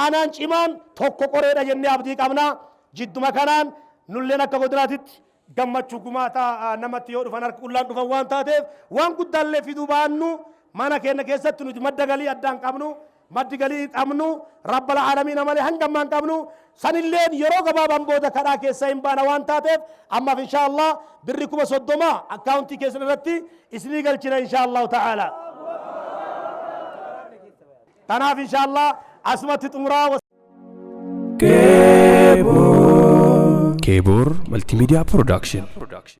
aanaan cimaan tokko qoreedha jennee abdii qabna jidduma kanaan nulleen akka godinaatitti gammachuu gumaataa namatti yoo dhufan harka qullaan dhufan waan taateef waan guddaallee fiduu baannu mana keenya keessatti nuti madda galii addaan qabnu maddi galii qabnu rabbal aalamiin malee hangammaan qabnu sanilleen yeroo gabaabaan booda kadhaa keessa hin baana waan taateef ammaaf inshaallah birri 30 akkaawuntii keessan irratti isinii galchina inshaallah ta'ala tanaaf inshaallah asumatti xumuraa Kebor Multimedia Production.